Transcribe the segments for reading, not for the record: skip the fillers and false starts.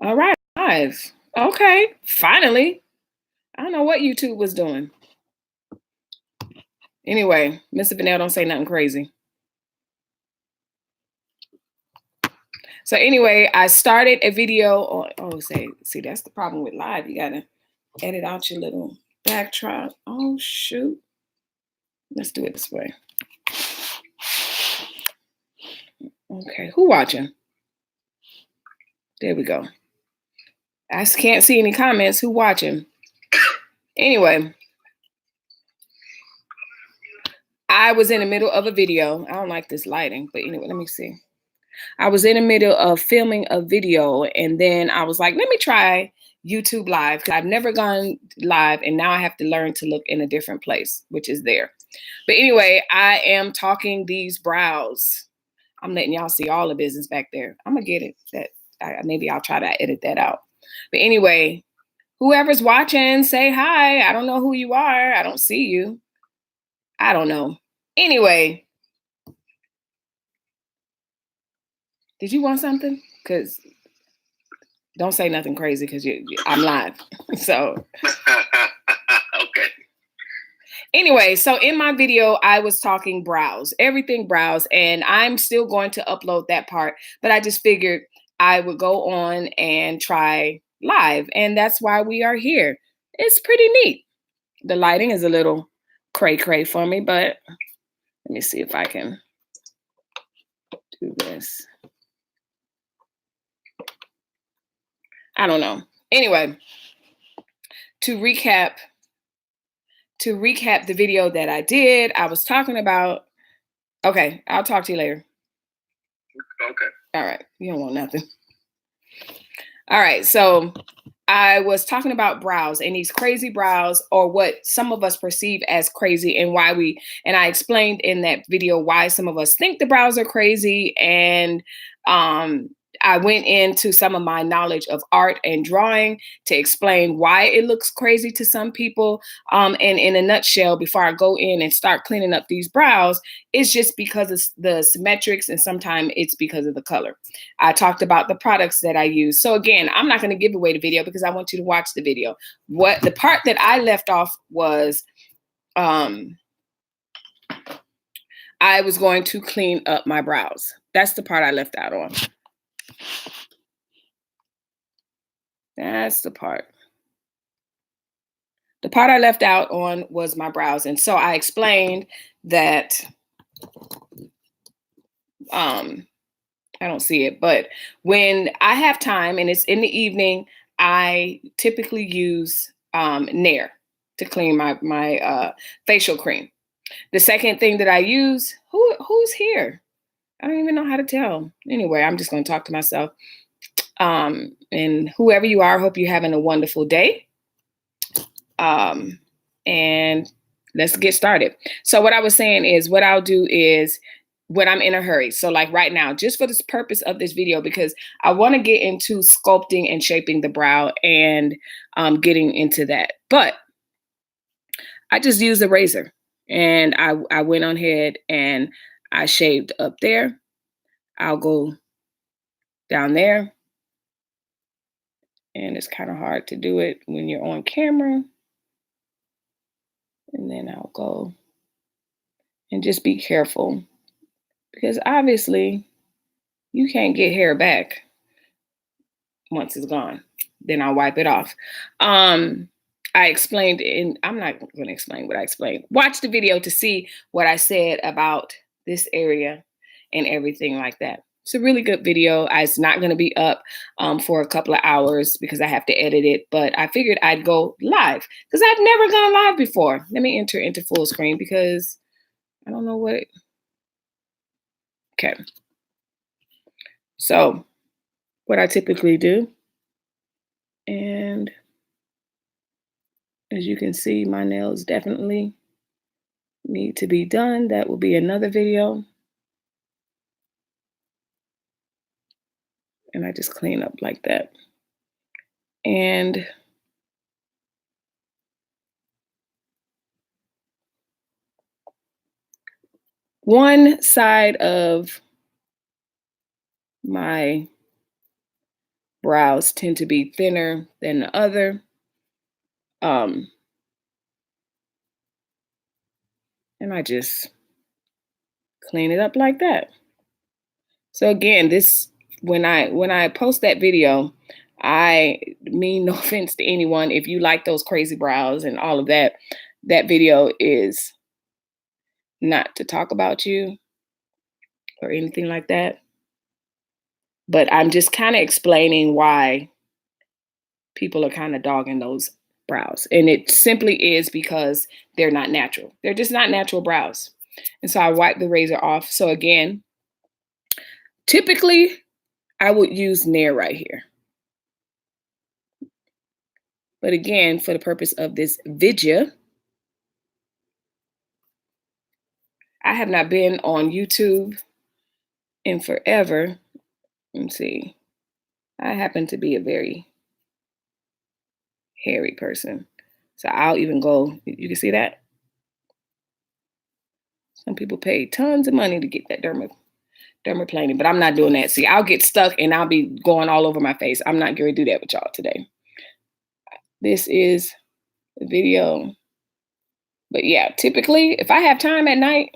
All right, live. Okay, finally. I don't know what YouTube was doing. Anyway, Mr. Vanell, don't say nothing crazy. So anyway, I started a video on, see, that's the problem with live. You gotta edit out your little backdrop. Oh, shoot. Let's do it this way. Okay, who watching? There we go. I can't see any comments. Who watching? Anyway, I was in the middle of a video. I don't like this lighting, but anyway, let me see. I was in the middle of filming a video, and then I was like, let me try YouTube Live, because I've never gone live, and now I have to learn to look in a different place, which is there. But anyway, I am talking these brows. I'm letting y'all see all the business back there. I'm gonna get it. Maybe I'll try to edit that out. But anyway, whoever's watching, say hi. I don't know who you are. I don't see you. I don't know. Anyway, did you want something? Because don't say nothing crazy, because I'm live. So okay. Anyway, so in my video, I was talking brows, everything brows, and I'm still going to upload that part, but I just figured I would go on and try live, and that's why we are here. It's pretty neat. The lighting is a little cray-cray for me, but let me see if I can do this. I don't know. Anyway, to recap the video that I did, I was talking about, okay, I'll talk to you later. Okay. All right. You don't want nothing. All right. So I was talking about brows and these crazy brows, or what some of us perceive as crazy, and I explained in that video why some of us think the brows are crazy. And I went into some of my knowledge of art and drawing to explain why it looks crazy to some people. And in a nutshell, before I go in and start cleaning up these brows, it's just because of the symmetrics, and sometimes it's because of the color. I talked about the products that I use. So again, I'm not going to give away the video because I want you to watch the video. What the part that I left off was, I was going to clean up my brows. That's the part I left out on. That's the part. The part I left out on was my brows. And so I explained that, I don't see it, but when I have time and it's in the evening, I typically use Nair to clean my facial cream. The second thing that I use, who's here? I don't even know how to tell. Anyway, I'm just going to talk to myself. And whoever you are, I hope you're having a wonderful day. And let's get started. So what I was saying is, what I'll do is, when I'm in a hurry. So like right now, just for this purpose of this video, because I want to get into sculpting and shaping the brow and getting into that. But I just used a razor, and I went on ahead and I shaved up there. I'll go down there. And it's kind of hard to do it when you're on camera. And then I'll go and just be careful, because obviously you can't get hair back once it's gone. Then I'll wipe it off. I explained, and I'm not going to explain what I explained. Watch the video to see what I said about this area and everything like that. It's a really good video. It's not going to be up for a couple of hours because I have to edit it, but I figured I'd go live because I've never gone live before. Let me enter into full screen because I don't know what. Okay. So what I typically do, and as you can see, my nails definitely need to be done. That will be another video. And I just clean up like that. And one side of my brows tend to be thinner than the other. And I just clean it up like that. So again, this when I post that video, I mean no offense to anyone. If you like those crazy brows and all of that, that video is not to talk about you or anything like that. But I'm just kind of explaining why people are kind of dogging those brows. And it simply is because they're not natural. They're just not natural brows. And so I wipe the razor off. So again, typically I would use Nair right here. But again, for the purpose of this video, I have not been on YouTube in forever. Let's see. I happen to be a very hairy person. So I'll even go, you can see that? Some people pay tons of money to get that dermaplaning, but I'm not doing that. See, I'll get stuck and I'll be going all over my face. I'm not going to do that with y'all today. This is the video. But yeah, typically, if I have time at night,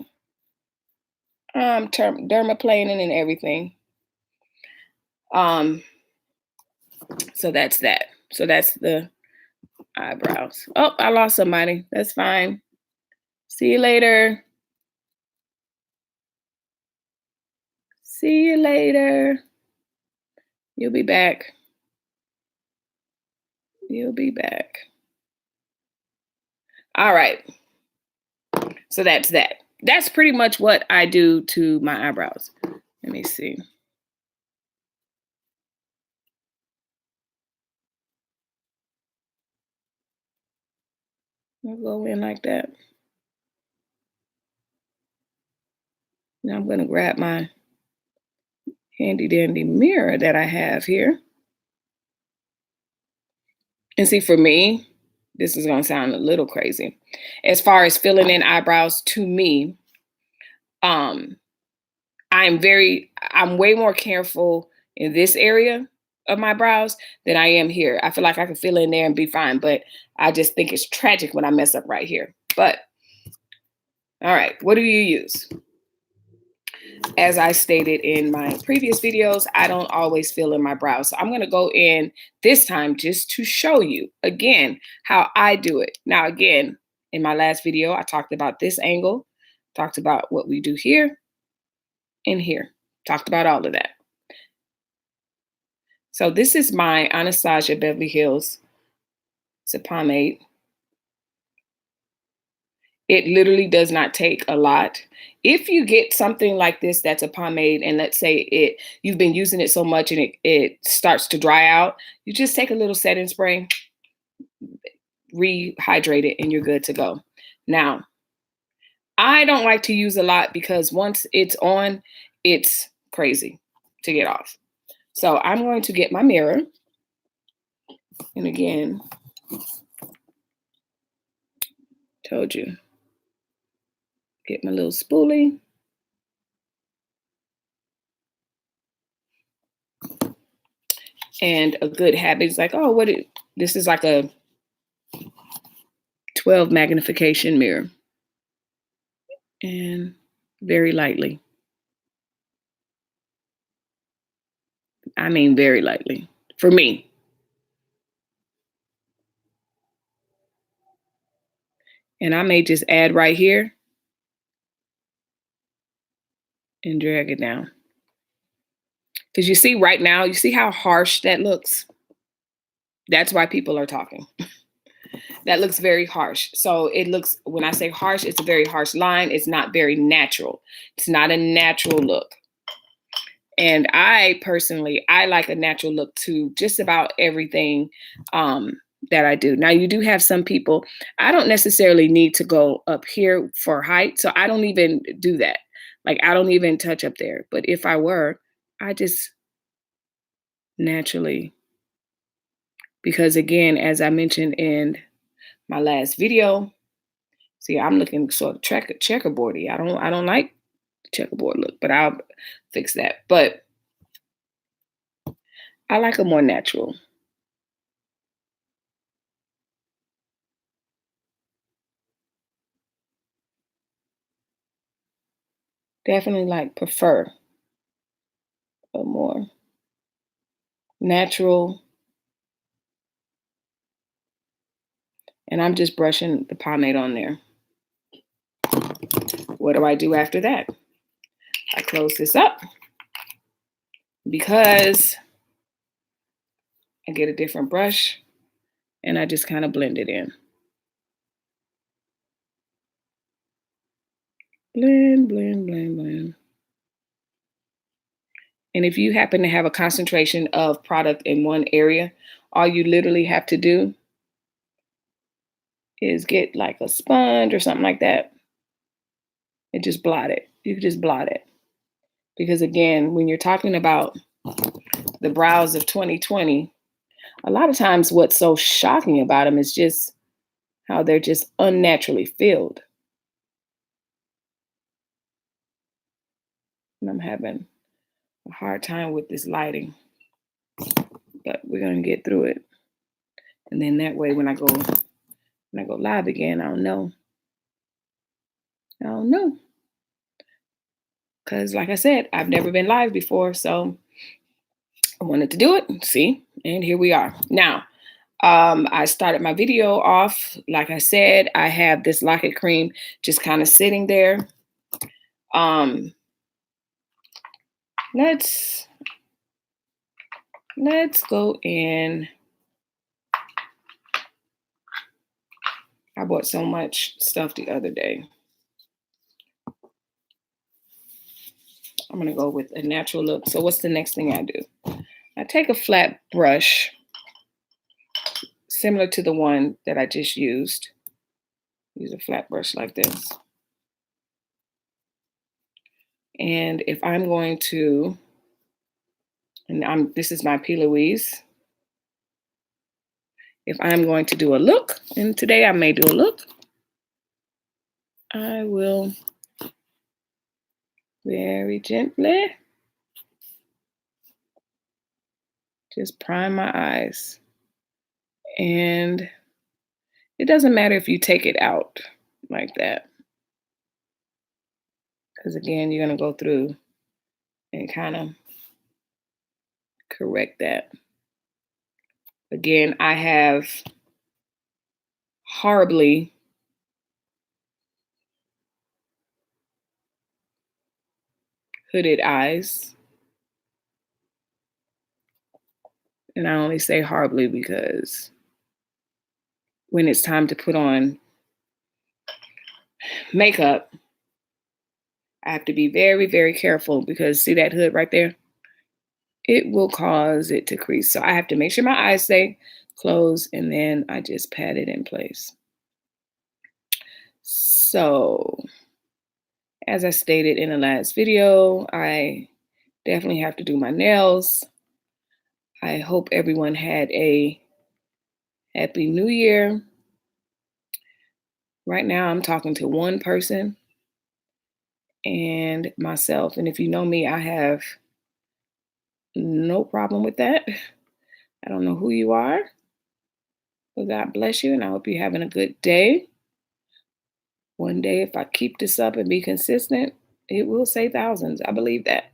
I'm dermaplaning and everything. So that's that. So that's the eyebrows. Oh, I lost somebody. That's fine. See you later. See you later. You'll be back. You'll be back. All right. So that's that. That's pretty much what I do to my eyebrows. Let me see. I'll go in like that. Now I'm going to grab my handy dandy mirror that I have here. And see, for me, this is going to sound a little crazy. As far as filling in eyebrows, to me, I'm way more careful in this area of my brows than I am here. I feel like I can fill in there and be fine, but I just think it's tragic when I mess up right here. But all right, what do you use? As I stated in my previous videos, I don't always fill in my brows. So I'm going to go in this time just to show you again how I do it. Now, again, in my last video, I talked about this angle, talked about what we do here and here, talked about all of that. So this is my Anastasia Beverly Hills. It's a pomade. It literally does not take a lot. If you get something like this that's a pomade, and let's say you've been using it so much and it starts to dry out, you just take a little setting spray, rehydrate it, and you're good to go. Now, I don't like to use a lot because once it's on, it's crazy to get off. So I'm going to get my mirror. And again, told you, get my little spoolie. And a good habit is like, oh, this is like a 12 magnification mirror. And very lightly. I mean, very lightly for me. And I may just add right here and drag it down. Because you see right now, you see how harsh that looks? That's why people are talking. That looks very harsh. So it looks, when I say harsh, it's a very harsh line. It's not very natural. It's not a natural look. And I personally, I like a natural look to just about everything that I do. Now, you do have some people, I don't necessarily need to go up here for height. So I don't even do that. Like, I don't even touch up there. But if I were, I just naturally, because again, as I mentioned in my last video, see, I'm looking sort of checkerboardy. I don't like the checkerboard look, but I'll fix that. But I like a more natural. Definitely like prefer a more natural. And I'm just brushing the pomade on there. What do I do after that? I close this up because I get a different brush and I just kind of blend it in. Blend, blend, blend, blend. And if you happen to have a concentration of product in one area, all you literally have to do is get like a sponge or something like that and just blot it. You can just blot it. Because again, when you're talking about the brows of 2020, a lot of times what's so shocking about them is just how they're just unnaturally filled. And I'm having a hard time with this lighting, but we're gonna get through it. And then that way, when I go live again, I'll know. Because like I said, I've never been live before, so I wanted to do it. See, and here we are. Now, I started my video off. Like I said, I have this locket cream just kind of sitting there. Let's go in. I bought so much stuff the other day. I'm gonna go with a natural look. So what's the next thing I do? I take a flat brush, similar to the one that I just used. Use a flat brush like this. And if I'm going to, this is my P. Louise. If I'm going to do a look, and today I may do a look, I will very gently just prime my eyes. And it doesn't matter if you take it out like that. Because again, you're going to go through and kind of correct that. Again, I have horribly hooded eyes. And I only say horribly because when it's time to put on makeup, I have to be very, very careful because see that hood right there? It will cause it to crease. So I have to make sure my eyes stay closed and then I just pat it in place. So as I stated in the last video, I definitely have to do my nails. I hope everyone had a happy new year. Right now I'm talking to one person and myself. And if you know me, I have no problem with that. I don't know who you are, but God bless you and I hope you're having a good day. One day, if I keep this up and be consistent, it will say thousands. I believe that.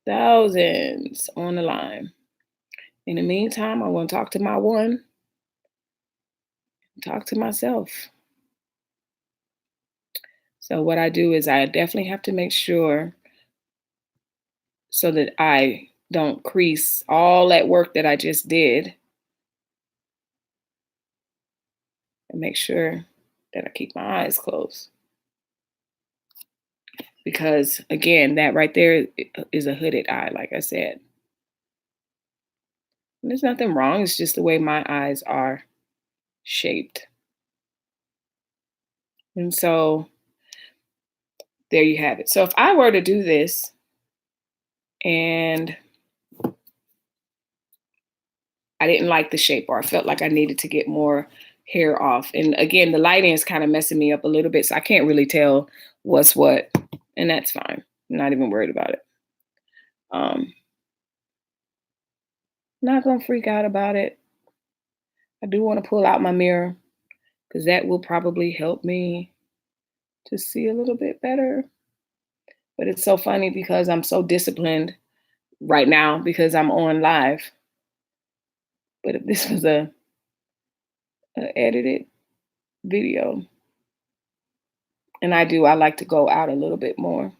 Thousands on the line. In the meantime, I want to talk to my one, talk to myself. So what I do is I definitely have to make sure so that I don't crease all that work that I just did and make sure that I keep my eyes closed. Because again, that right there is a hooded eye, like I said. And there's nothing wrong. It's just the way my eyes are shaped. And so there you have it. So if I were to do this and I didn't like the shape or I felt like I needed to get more hair off. And again, the lighting is kind of messing me up a little bit. So I can't really tell what's what. And that's fine. I'm not even worried about it. Not gonna freak out about it. I do want to pull out my mirror because that will probably help me to see a little bit better. But it's so funny because I'm so disciplined right now because I'm on live. But if this was a edited video, and I like to go out a little bit more.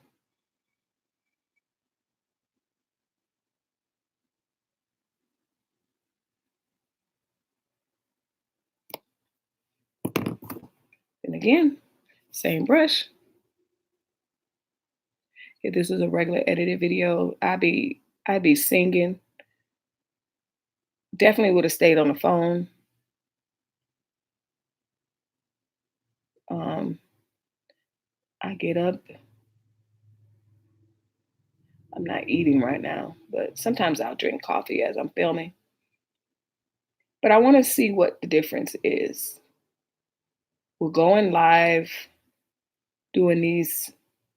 And again, same brush. If this was a regular edited video, I'd be singing. Definitely would have stayed on the phone. Um, I get up. I'm not eating right now, but sometimes I'll drink coffee as I'm filming. But I want to see what the difference is. We're going live, doing these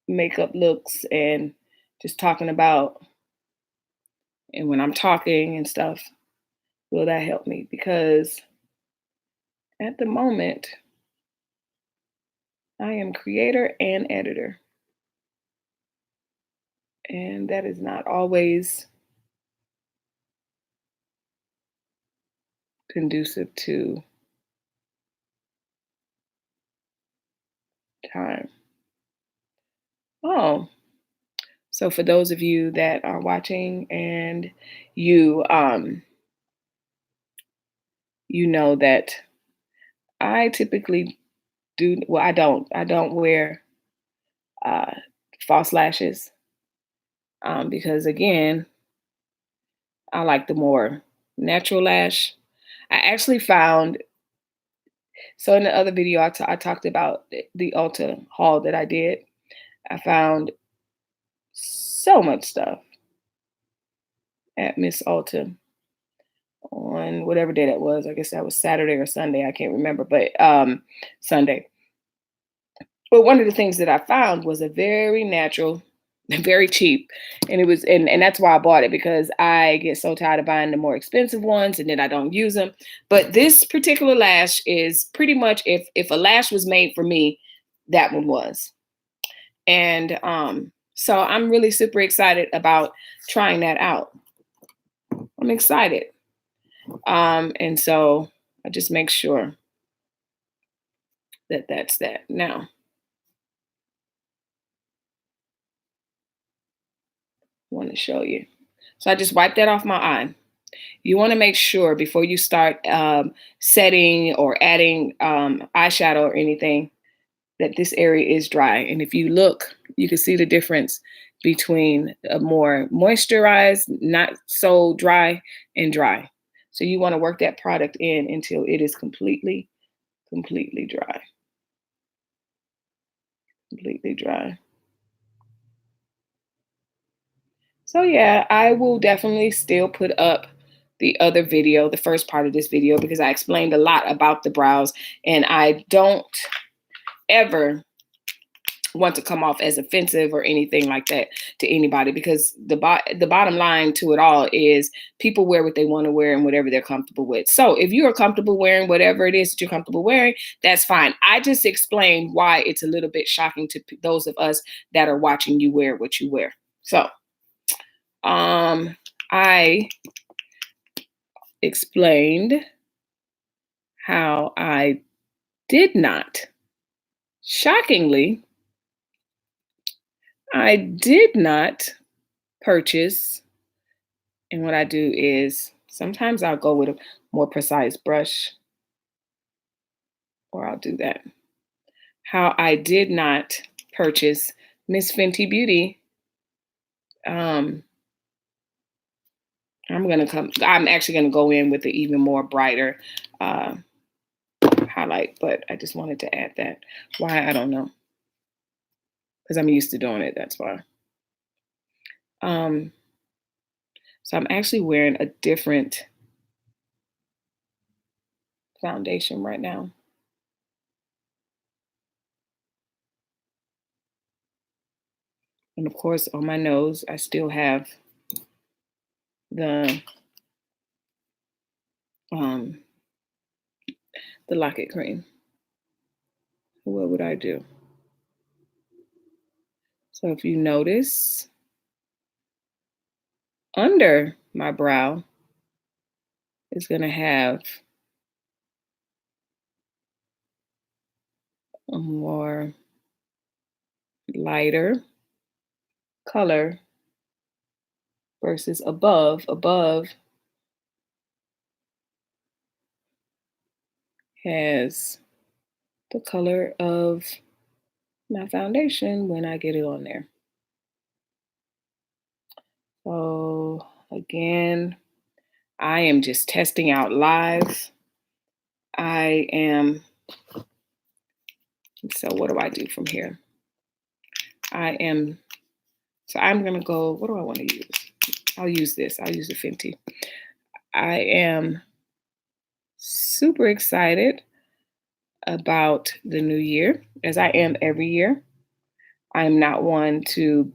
makeup looks and just talking about, and when I'm talking and stuff, will that help me? Because at the moment, I am creator and editor, and that is not always conducive to time. Oh, so for those of you that are watching and you you know that I typically do well, I don't wear uh false lashes because again, I like the more natural lash. I actually found, so in the other video I talked about the Ulta haul that I did. I found so much stuff at Miss Ulta on whatever day that was. I guess that was Saturday or Sunday. I can't remember, but Sunday. But one of the things that I found was a very natural, very cheap. And it was, and that's why I bought it because I get so tired of buying the more expensive ones and then I don't use them. But this particular lash is pretty much, if a lash was made for me, that one was. And so I'm really super excited about trying that out. I'm excited. And so I just make sure that that's that. Now, I want to show you. So I just wiped that off my eye. You want to make sure before you start setting or adding eyeshadow or anything that this area is dry. And if you look, you can see the difference between a more moisturized, not so dry, and dry. So you want to work that product in until it is completely, completely dry. Completely dry. So yeah, I will definitely still put up the other video, the first part of this video, because I explained a lot about the brows and I don't ever want to come off as offensive or anything like that to anybody because the bottom line to it all is people wear what they want to wear and whatever they're comfortable with. So if you are comfortable wearing whatever it is that you're comfortable wearing, that's fine. I just explained why it's a little bit shocking to those of us that are watching you wear what you wear. So I explained how I did not, shockingly, I did not purchase. And what I do is sometimes I'll go with a more precise brush, or I'll do that. How I did not purchase Miss Fenty Beauty. I'm actually gonna go in with the even more brighter uh, highlight, but I just wanted to add that. Why, I don't know. Because I'm used to doing it, that's why. Um, so I'm actually wearing a different foundation right now. And of course, on my nose, I still have the the lock-it cream. What would I do? So if you notice, under my brow is going to have a more lighter color versus above. Above has the color of my foundation when I get it on there. So again, I am just testing out live. So what do I do from here? So I'm gonna go, what do I want to use? I'll use this, I'll use the Fenty. I am super excited about the new year, as I am every year. I am not one to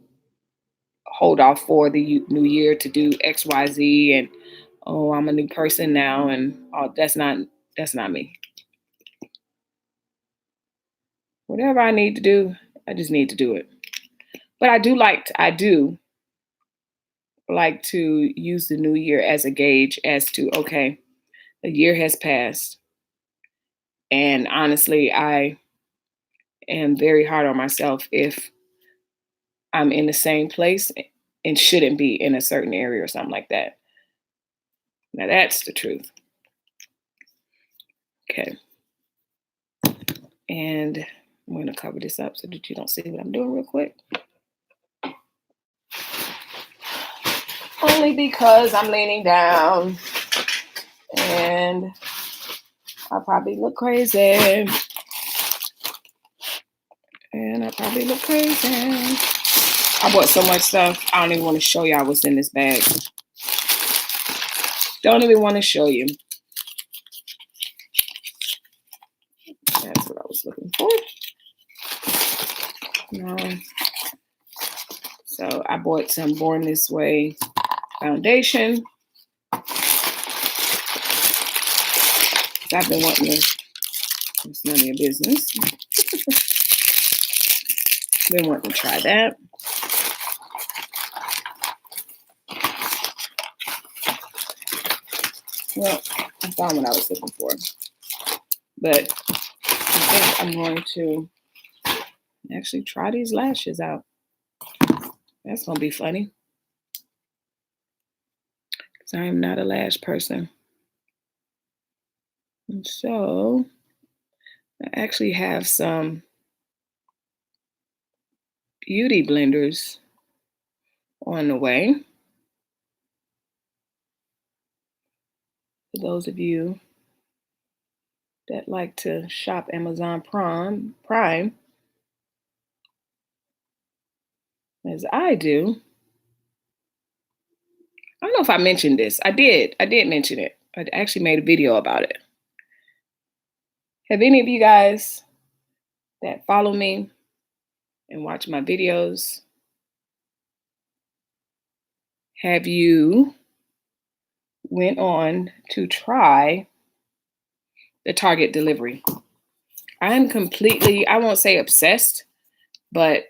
hold off for the new year to do X, Y, Z, and oh, I'm a new person now, and oh, that's not me. Whatever I need to do, I just need to do it. But I do like to use the new year as a gauge as to, okay, a year has passed. And honestly, I am very hard on myself if I'm in the same place and shouldn't be in a certain area or something like that. Now that's the truth. Okay. And I'm going to cover this up so that you don't see what I'm doing real quick. Only because I'm leaning down and I probably look crazy. I bought so much stuff. I don't even want to show y'all what's in this bag. Don't even want to show you. That's what I was looking for. No. So I bought some Born This Way foundation. I've been wanting to, it's none of your business. Been wanting to try that. Well, I found what I was looking for. But I think I'm going to actually try these lashes out. That's going to be funny. Because I am not a lash person. And so I actually have some beauty blenders on the way. For those of you that like to shop Amazon Prime, as I do. I don't know if I mentioned this. I did mention it. I actually made a video about it. Have any of you guys that follow me and watch my videos, have you went on to try the Target delivery? I'm completely, I won't say obsessed, but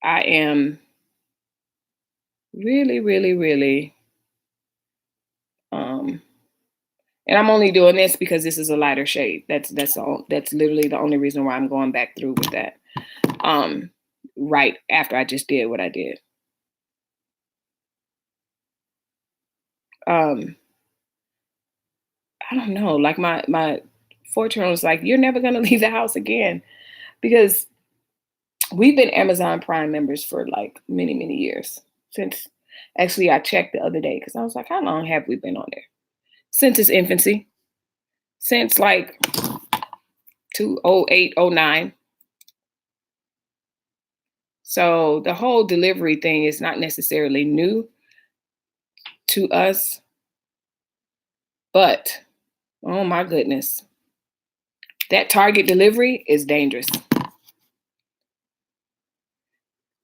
I am really, really, really, and I'm only doing this because this is a lighter shade. That's literally the only reason why I'm going back through with that. Right after I just did what I did. I don't know, like my fortune was like, you're never gonna leave the house again, because we've been Amazon Prime members for like many, many years. Since, actually I checked the other day because I was like, how long have we been on there? Since its infancy. Since like 2008, 09. So the whole delivery thing is not necessarily new to us, but oh my goodness, that Target delivery is dangerous,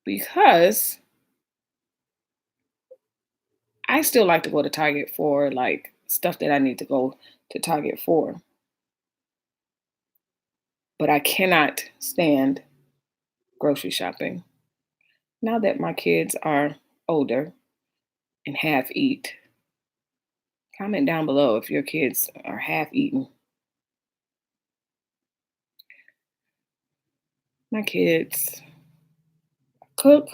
because I still like to go to Target for like stuff that I need to go to Target for, but I cannot stand grocery shopping. Now that my kids are older and half eat, comment down below if your kids are half eaten. My kids cook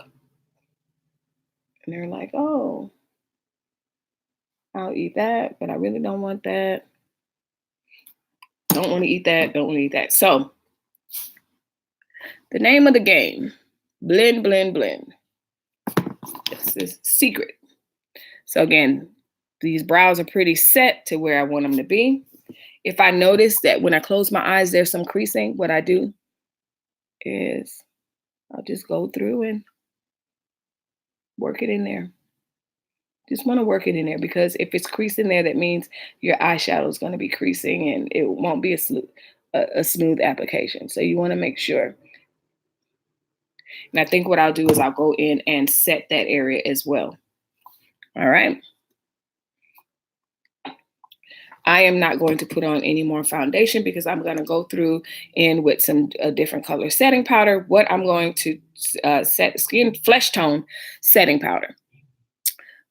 and they're like, oh, I'll eat that, but I really don't want that. Don't want to eat that. Don't want to eat that. So, the name of the game, blend, blend, blend. This is secret. So, again, these brows are pretty set to where I want them to be. If I notice that when I close my eyes, there's some creasing, what I do is I'll just go through and work it in there. Just want to work it in there because if it's creasing there, that means your eyeshadow is going to be creasing and it won't be a smooth application. So you want to make sure. And I think what I'll do is I'll go in and set that area as well. All right. I am not going to put on any more foundation because I'm going to go through in with some different color setting powder. What I'm going to set skin flesh tone setting powder.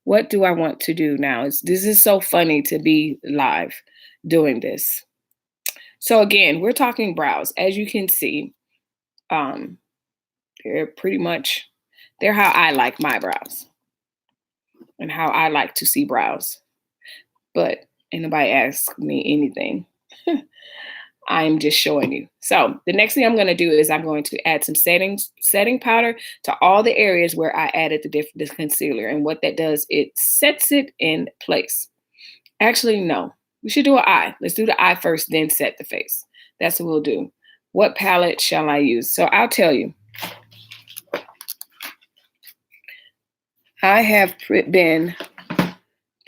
What do I want to do now? This is so funny to be live doing this. So again, we're talking brows. As you can see, they're pretty much, they're how I like my brows and how I like to see brows. But anybody ask me anything, I'm just showing you. So the next thing I'm going to do is I'm going to add some setting powder to all the areas where I added the concealer. And what that does, it sets it in place. Actually, no, we should do an eye. Let's do the eye first, then set the face. That's what we'll do. What palette shall I use? So I'll tell you. I have been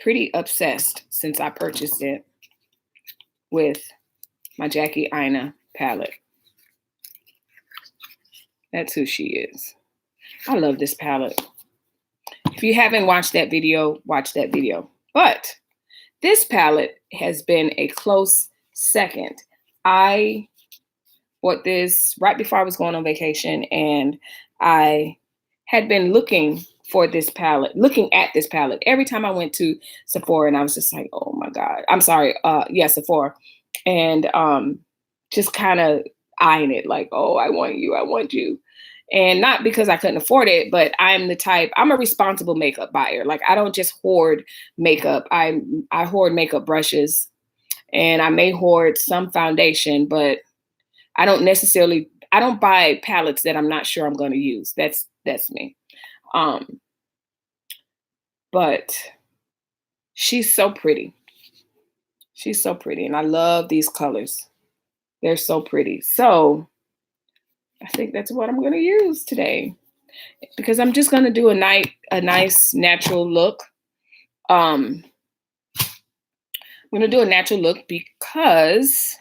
pretty obsessed since I purchased it with my Jackie Aina palette. That's who she is. I love this palette. If you haven't watched that video, watch that video. But this palette has been a close second. I bought this right before I was going on vacation, and I had been looking at this palette. Every time I went to Sephora, and I was just like, oh my God. I'm sorry. Sephora. And just kind of eyeing it like, oh, I want you. I want you. And not because I couldn't afford it, but I'm a responsible makeup buyer. Like I don't just hoard makeup. I hoard makeup brushes and I may hoard some foundation, but I don't buy palettes that I'm not sure I'm going to use. That's me. But she's so pretty. She's so pretty. And I love these colors. They're so pretty. So I think that's what I'm going to use today because I'm just going to do a nice natural look. I'm going to do a natural look because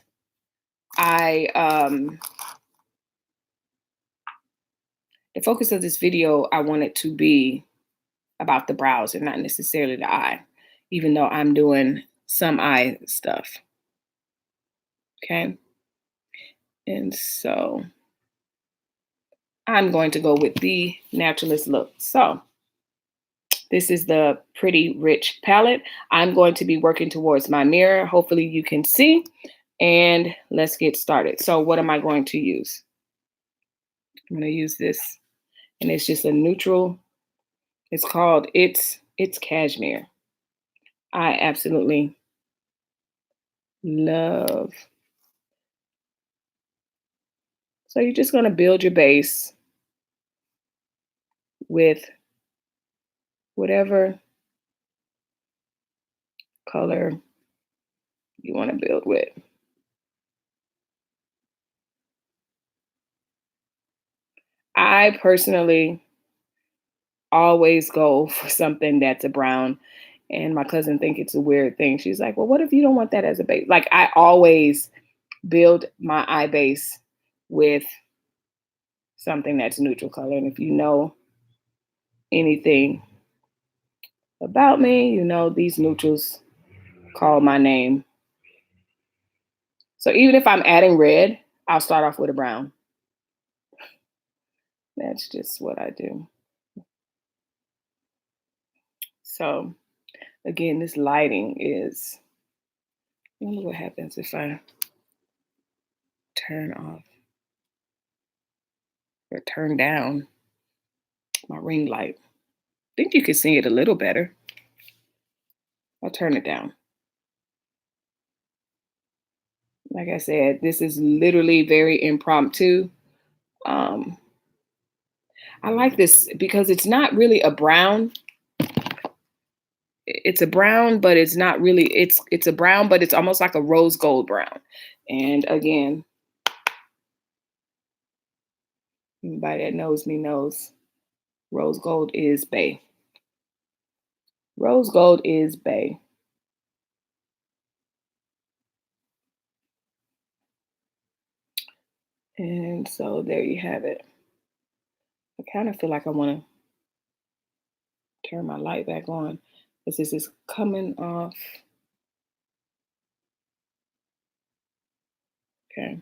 the focus of this video, I want it to be about the brows and not necessarily the eye, even though I'm doing some eye stuff. Okay. And so I'm going to go with the naturalist look. So this is the Pretty Rich palette. I'm going to be working towards my mirror. Hopefully you can see. And let's get started. So what am I going to use? I'm going to use this. And it's just a neutral. It's called It's Cashmere. I absolutely love. So you're just going to build your base with whatever color you want to build with. I personally always go for something that's a brown, and my cousin think it's a weird thing. She's like, well, what if you don't want that as a base? Like I always build my eye base with something that's neutral color. And if you know anything about me, you know, these neutrals call my name. So even if I'm adding red, I'll start off with a brown. That's just what I do. So again, this lighting is, I wonder what happens if I turn off or turn down my ring light. I think you can see it a little better. I'll turn it down. Like I said, this is literally very impromptu. Um, I like this because it's not really a brown. It's a brown, but it's not really, it's a brown, but it's almost like a rose gold brown. And again, anybody that knows me knows rose gold is bay. Rose gold is bay. And so there you have it. I kind of feel like I want to turn my light back on because this is coming off. Okay.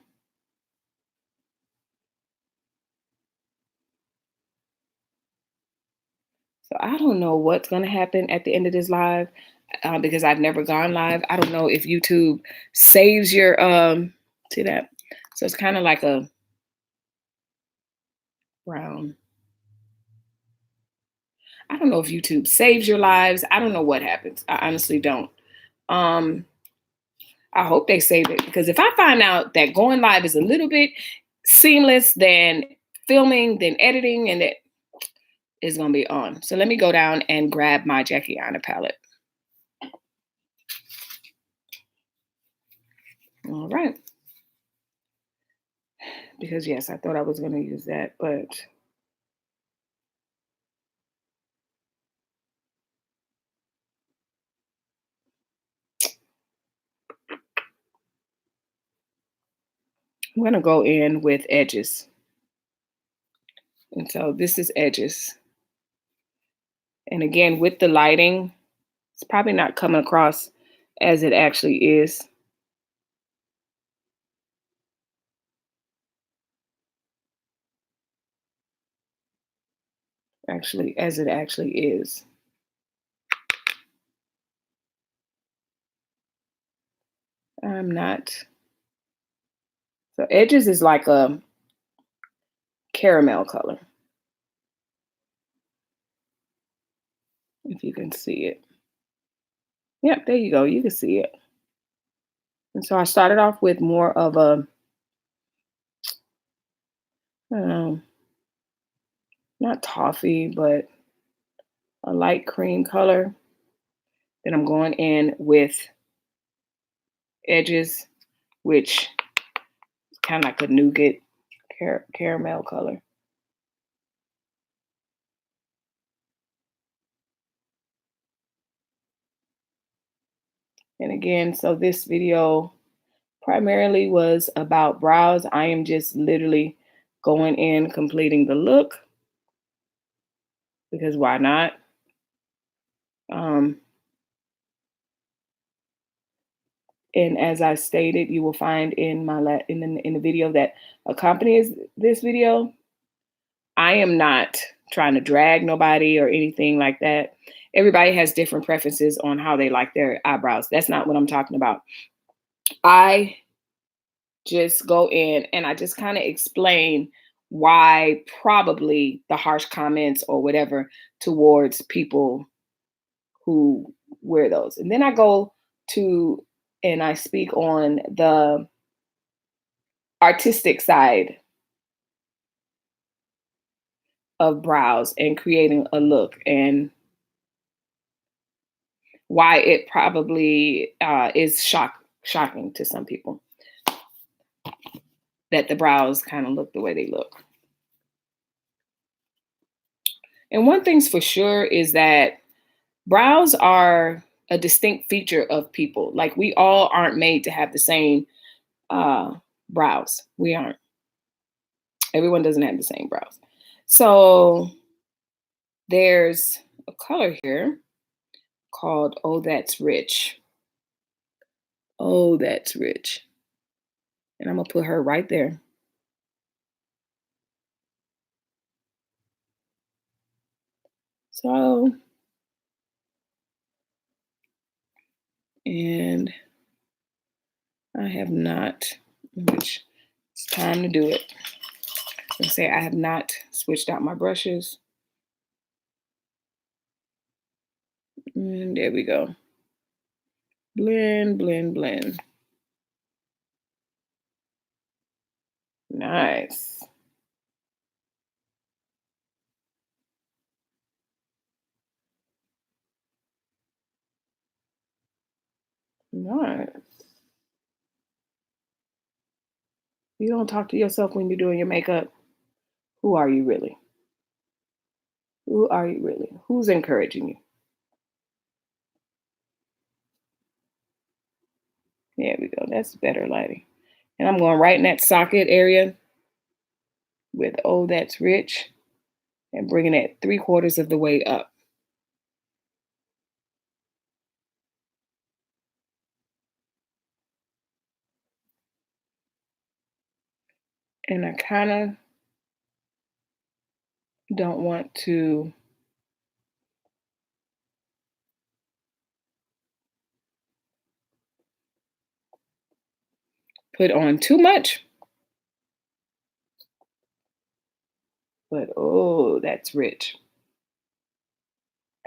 So I don't know what's going to happen at the end of this live because I've never gone live. I don't know if YouTube saves your, see that? So it's kind of like a brown. I don't know if YouTube saves your lives. I don't know what happens. I honestly don't. I hope they save it because if I find out that going live is a little bit seamless than filming, then editing, and it is going to be on. So let me go down and grab my Jackie Aina palette. All right. Because yes, I thought I was going to use that, but I'm going to go in with edges. And so this is edges. And again, with the lighting, it's probably not coming across as it actually is. Actually, as it actually is. I'm not. So edges is like a caramel color. If you can see it. Yep, there you go. You can see it. And so I started off with more of a, I don't know, not toffee, but a light cream color. Then I'm going in with edges, which is kind of like a nougat caramel color. And again, so this video primarily was about brows. I am just literally going in, completing the look because why not? And as I stated, you will find in my in the video that accompanies this video, I am not trying to drag nobody or anything like that. Everybody has different preferences on how they like their eyebrows. That's not what I'm talking about. I just go in and I just kind of explain why probably the harsh comments or whatever towards people who wear those. And then I go to and I speak on the artistic side of brows and creating a look and why it probably is shocking to some people that the brows kind of look the way they look. And one thing's for sure is that brows are a distinct feature of people. Like we all aren't made to have the same brows. We aren't. Everyone doesn't have the same brows. So there's a color here called Oh That's Rich. Oh, That's Rich. And I'm going to put her right there. So, and I have not, which it's time to do it. Let's say I have not switched out my brushes. And there we go. Blend, blend, blend. Nice. Nice. You don't talk to yourself when you're doing your makeup. Who are you really? Who are you really? Who's encouraging you? There we go. That's better lighting. And I'm going right in that socket area with Oh That's Rich and bringing it 3/4 of the way up. And I kind of don't want to put on too much, but oh, that's rich.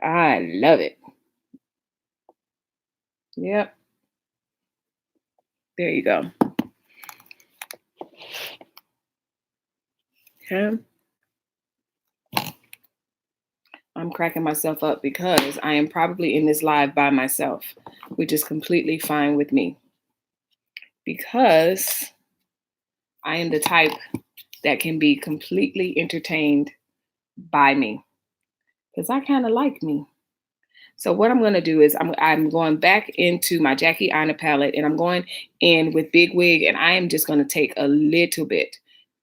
I love it. Yep. There you go. Okay. I'm cracking myself up because I am probably in this live by myself, which is completely fine with me because I am the type that can be completely entertained by me because I kind of like me. So what I'm going to do is I'm going back into my Jackie Aina palette and I'm going in with Big Wig and I am just going to take a little bit.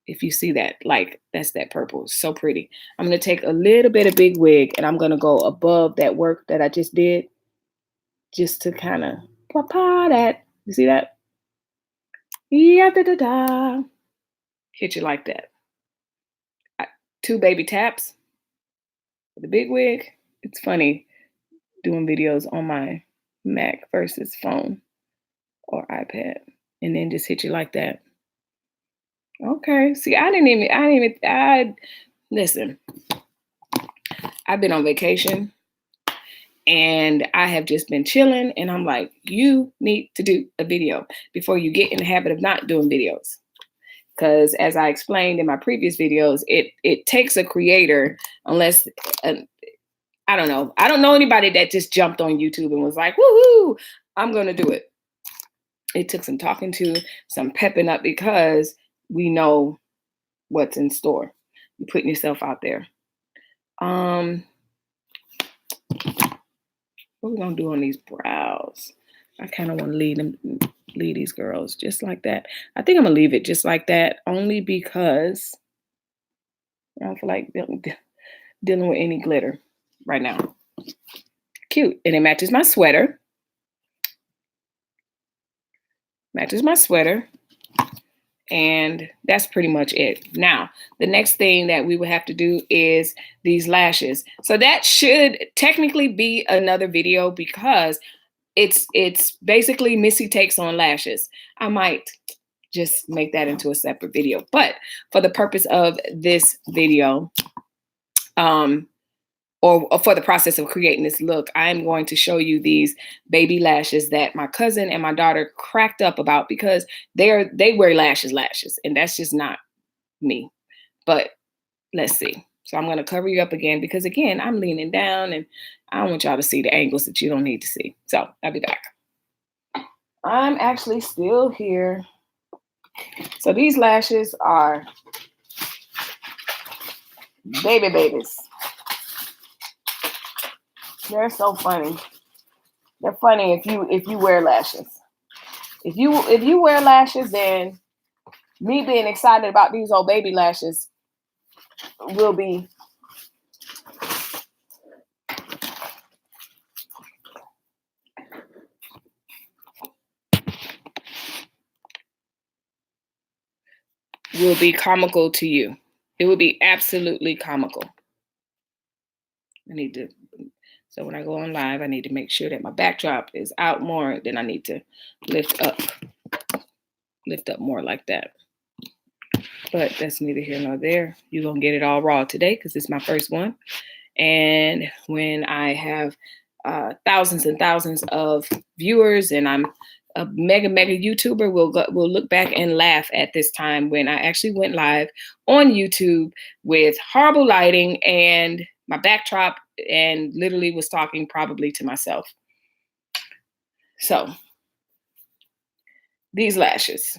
If you see that, like that's that purple, so pretty. I'm going to take a little bit of Big Wig and I'm going to go above that work that I just did just to kind of papa that. You see that? Yeah, da da da. Hit you like that. 2 baby taps with the Big Wig. It's funny doing videos on my Mac versus phone or iPad, and then just hit you like that. Okay. See, listen. I've been on vacation and I have just been chilling, and I'm like, you need to do a video before you get in the habit of not doing videos. Because as I explained in my previous videos, it takes a creator, unless I don't know. I don't know anybody that just jumped on YouTube and was like, woohoo, I'm going to do it. It took some talking to, some pepping up because we know what's in store. You're putting yourself out there. What are we going to do on these brows? I kind of want to lead these girls just like that. I think I'm going to leave it just like that only because I don't feel like dealing with any glitter right now. Cute. And it matches my sweater. And that's pretty much it. Now, the next thing that we would have to do is these lashes. So that should technically be another video because it's basically Missy takes on lashes. I might just make that into a separate video. But for the purpose of this video, or for the process of creating this look, I'm going to show you these baby lashes that my cousin and my daughter cracked up about because they wear lashes, and that's just not me. But let's see. So I'm going to cover you up again because, again, I'm leaning down and I don't want y'all to see the angles that you don't need to see. So I'll be back. I'm actually still here. So these lashes are baby babies. They're so funny. They're funny if you wear lashes. If you wear lashes, then me being excited about these old baby lashes will be will be comical to you. It will be absolutely comical. So when I go on live, I need to make sure that my backdrop is out more. Then I need to lift up more like that. But that's neither here nor there. You're going to get it all raw today because it's my first one. And when I have thousands and thousands of viewers and I'm a mega YouTuber, we'll look back and laugh at this time when I actually went live on YouTube with horrible lighting and my backdrop and literally was talking probably to myself. So these lashes.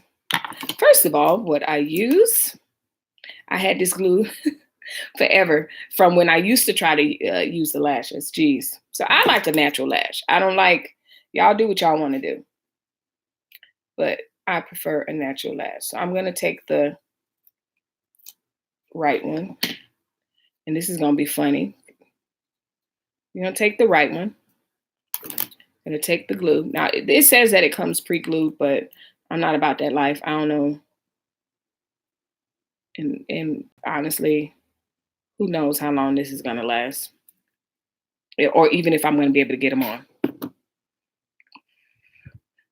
First of all, what I use, I had this glue forever from when I used to try to use the lashes. Geez. So I like a natural lash. I don't like, y'all do what y'all want to do. But I prefer a natural lash. So I'm going to take the right one. And this is going to be funny. You're going to take the right one. I'm going to take the glue. Now, it says that it comes pre-glued, but I'm not about that life. I don't know. And honestly, who knows how long this is going to last. Or even if I'm going to be able to get them on.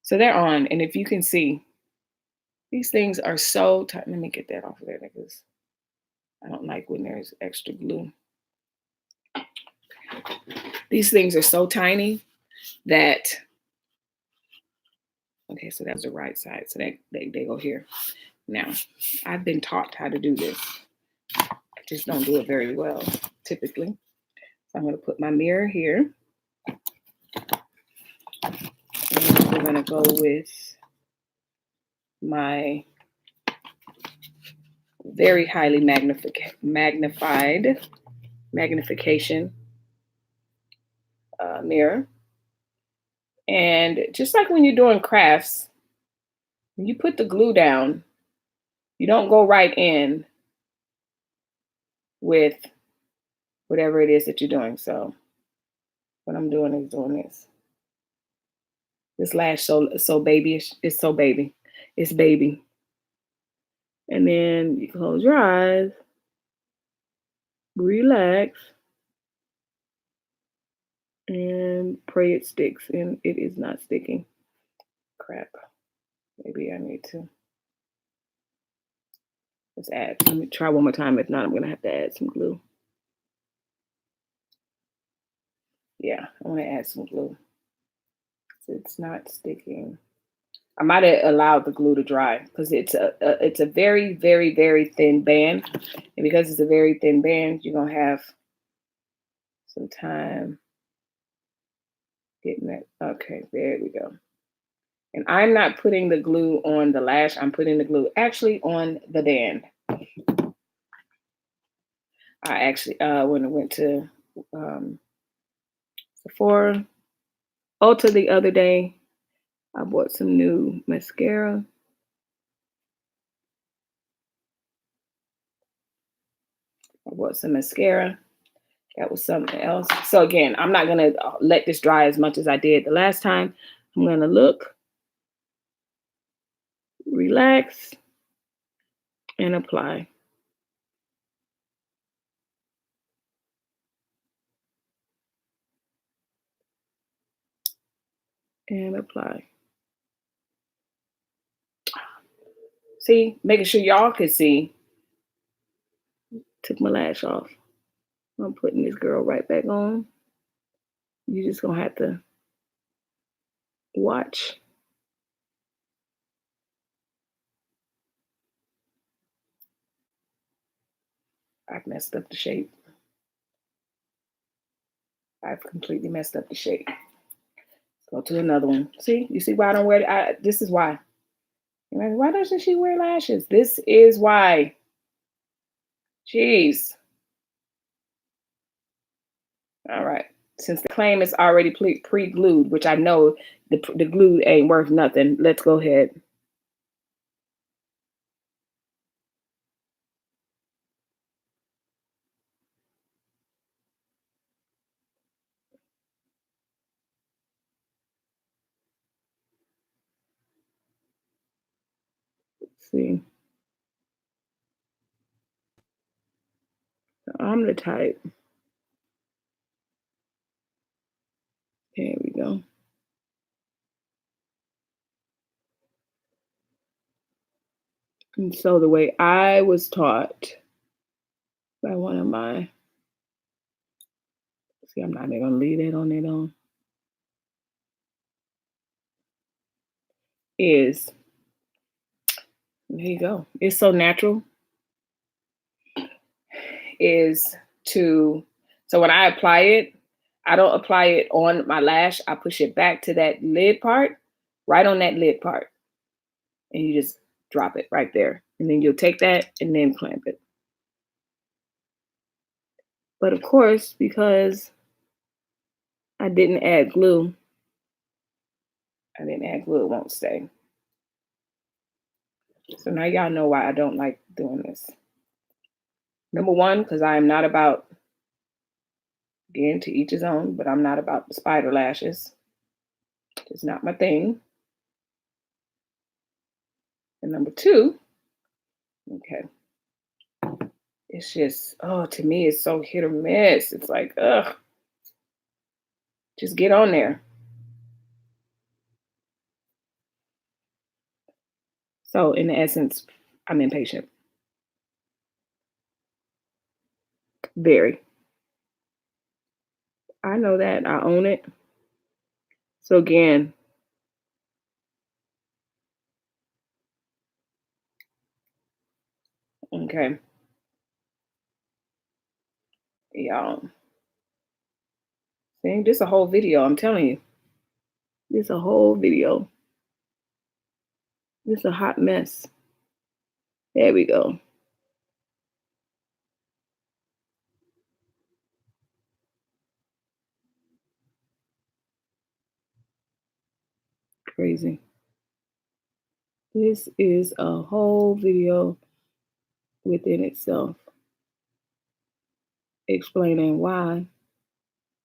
So they're on. And if you can see, these things are so tight. Let me get that off of there because I don't like when there's extra glue. These things are so tiny that, okay, so that's the right side. So they go here. Now, I've been taught how to do this. I just don't do it very well, typically. So I'm going to put my mirror here. And we're going to go with my very highly magnification mirror. And just like when you're doing crafts, when you put the glue down, you don't go right in with whatever it is that you're doing. So what I'm doing is doing this. This lash so babyish. It's so baby. It's baby. And then you close your eyes, relax, and pray it sticks. And it is not sticking. Crap. Maybe I need to. Let's add. Let me try one more time. If not, I'm going to have to add some glue. Yeah, I want to add some glue. It's not sticking. I might have allowed the glue to dry because it's a very, very, very thin band. And because it's a very thin band, you're going to have some time getting that. Okay, there we go. And I'm not putting the glue on the lash. I'm putting the glue actually on the band. I actually, when I went to Sephora, Ulta the other day, I bought some new mascara. That was something else. So again, I'm not going to let this dry as much as I did the last time. I'm going to look, relax, and apply. And apply. See, making sure y'all can see. Took my lash off. I'm putting this girl right back on. You're just going to have to watch. I've messed up the shape. I've completely messed up the shape. Let's go to another one. See, you see why I don't wear it? This is why. Why doesn't she wear lashes? This is why. Jeez. All right. Since the claim is already pre-glued, which I know the glue ain't worth nothing, let's go ahead. Let's see. I'm the type. There we go. And so the way I was taught by one of my, see, I'm not even gonna leave that on there though, is, there you go. It's so natural, is to, so when I apply it, I don't apply it on my lash. I push it back to that lid part, right on that lid part. And you just drop it right there. And then you'll take that and then clamp it. But of course, because I didn't add glue, it won't stay. So now y'all know why I don't like doing this. Number one, because I am not about, again, to each his own, but I'm not about the spider lashes. It's not my thing. And number two, okay, it's just, oh, to me, it's so hit or miss. It's like, ugh, just get on there. So in essence, I'm impatient. Very. I know that. I own it. So again, okay, y'all. See, this a whole video, I'm telling you. This a whole video. This a hot mess. There we go. Crazy. This is a whole video within itself, explaining why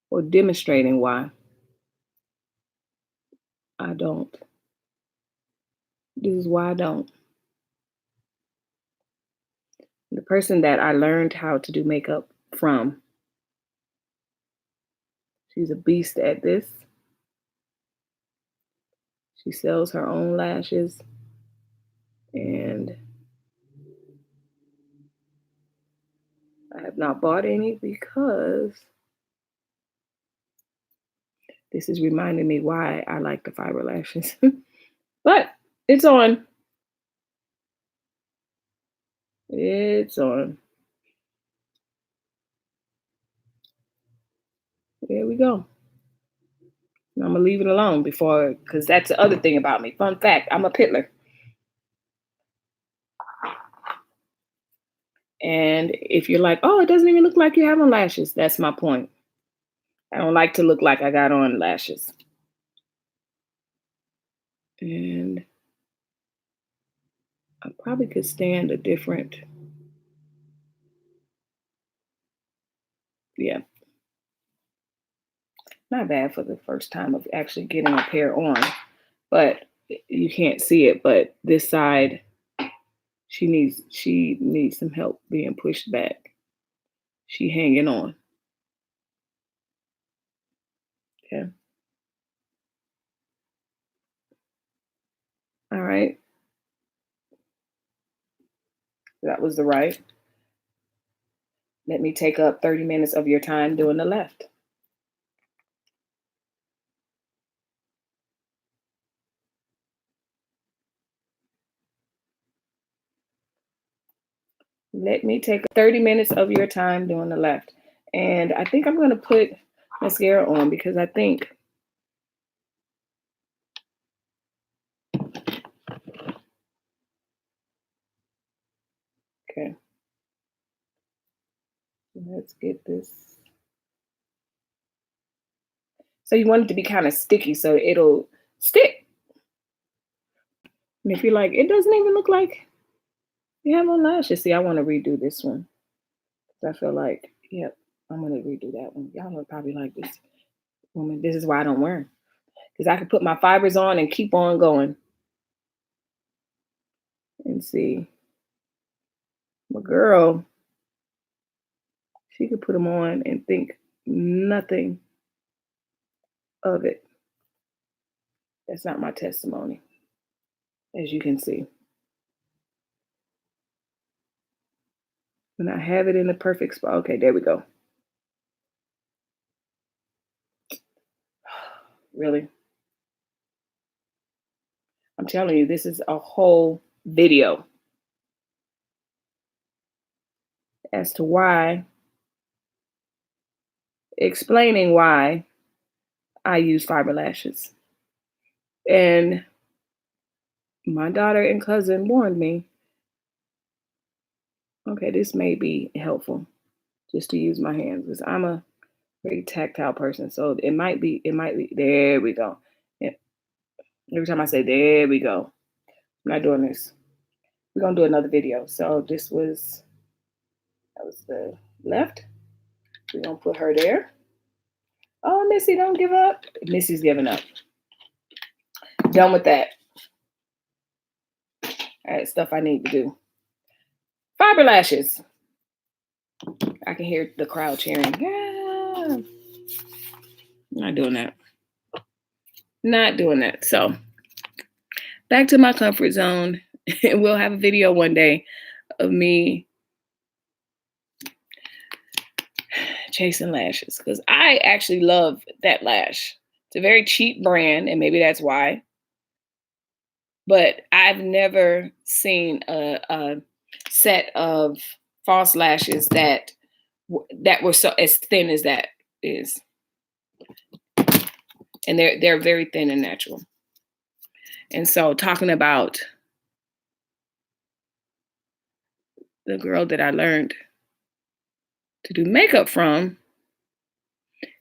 or demonstrating why I don't. This is why I don't. The person that I learned how to do makeup from, she's a beast at this. She sells her own lashes, and I have not bought any because this is reminding me why I like the fiber lashes. But it's on. It's on. There we go. I'm gonna leave it alone because that's the other thing about me. Fun fact, I'm a pittler. And if you're like, oh, it doesn't even look like you have on lashes, that's my point. I don't like to look like I got on lashes. And I probably could stand a different, yeah. Not bad for the first time of actually getting a pair on, but you can't see it. But this side, she needs some help being pushed back. She hanging on. Okay. All right. That was the right. Let me take up 30 minutes of your time doing the left. Let me take 30 minutes of your time doing the left. And I think I'm going to put mascara on because I think okay. Let's get this. So you want it to be kind of sticky so it'll stick. And if you're like, it doesn't even look like you have on lashes. See, I want to redo this one. I feel like, yep, I'm going to redo that one. Y'all are probably like, this woman, this is why I don't wear them. Because I can put my fibers on and keep on going. And see, my girl, She could put them on and think nothing of it. That's not my testimony, as you can see. When I have it in the perfect spot. Okay, there we go. Really? I'm telling you, this is a whole video as to why, explaining why I use fiber lashes. And my daughter and cousin warned me, okay, this may be helpful just to use my hands because I'm a very tactile person. So it might be, there we go. Yeah. Every time I say, there we go, I'm not doing this. We're going to do another video. So that was the left. We're going to put her there. Oh, Missy, don't give up. Missy's giving up. Done with that. All right, stuff I need to do. Fiber lashes. I can hear the crowd cheering. Yeah. Not doing that. Not doing that. So back to my comfort zone. We'll have a video one day of me chasing lashes because I actually love that lash. It's a very cheap brand, and maybe that's why. But I've never seen a set of false lashes that were so as thin as that is, and they're very thin and natural. And so, talking about the girl that I learned to do makeup from,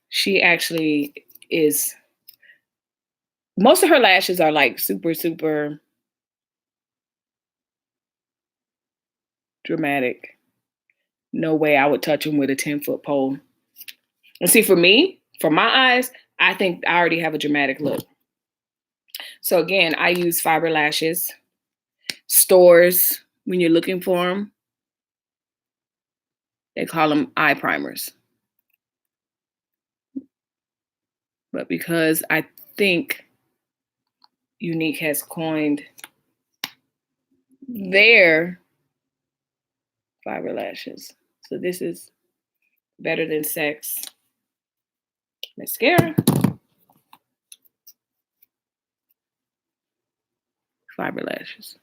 she actually is. Most of her lashes are like super, super dramatic. No way I would touch them with a 10-foot pole. And see, for me, for my eyes, I think I already have a dramatic look. So again, I use fiber lashes. Stores, when you're looking for them, they call them eye primers. But because I think Unique has coined their fiber lashes. So this is Better Than Sex mascara. Fiber lashes.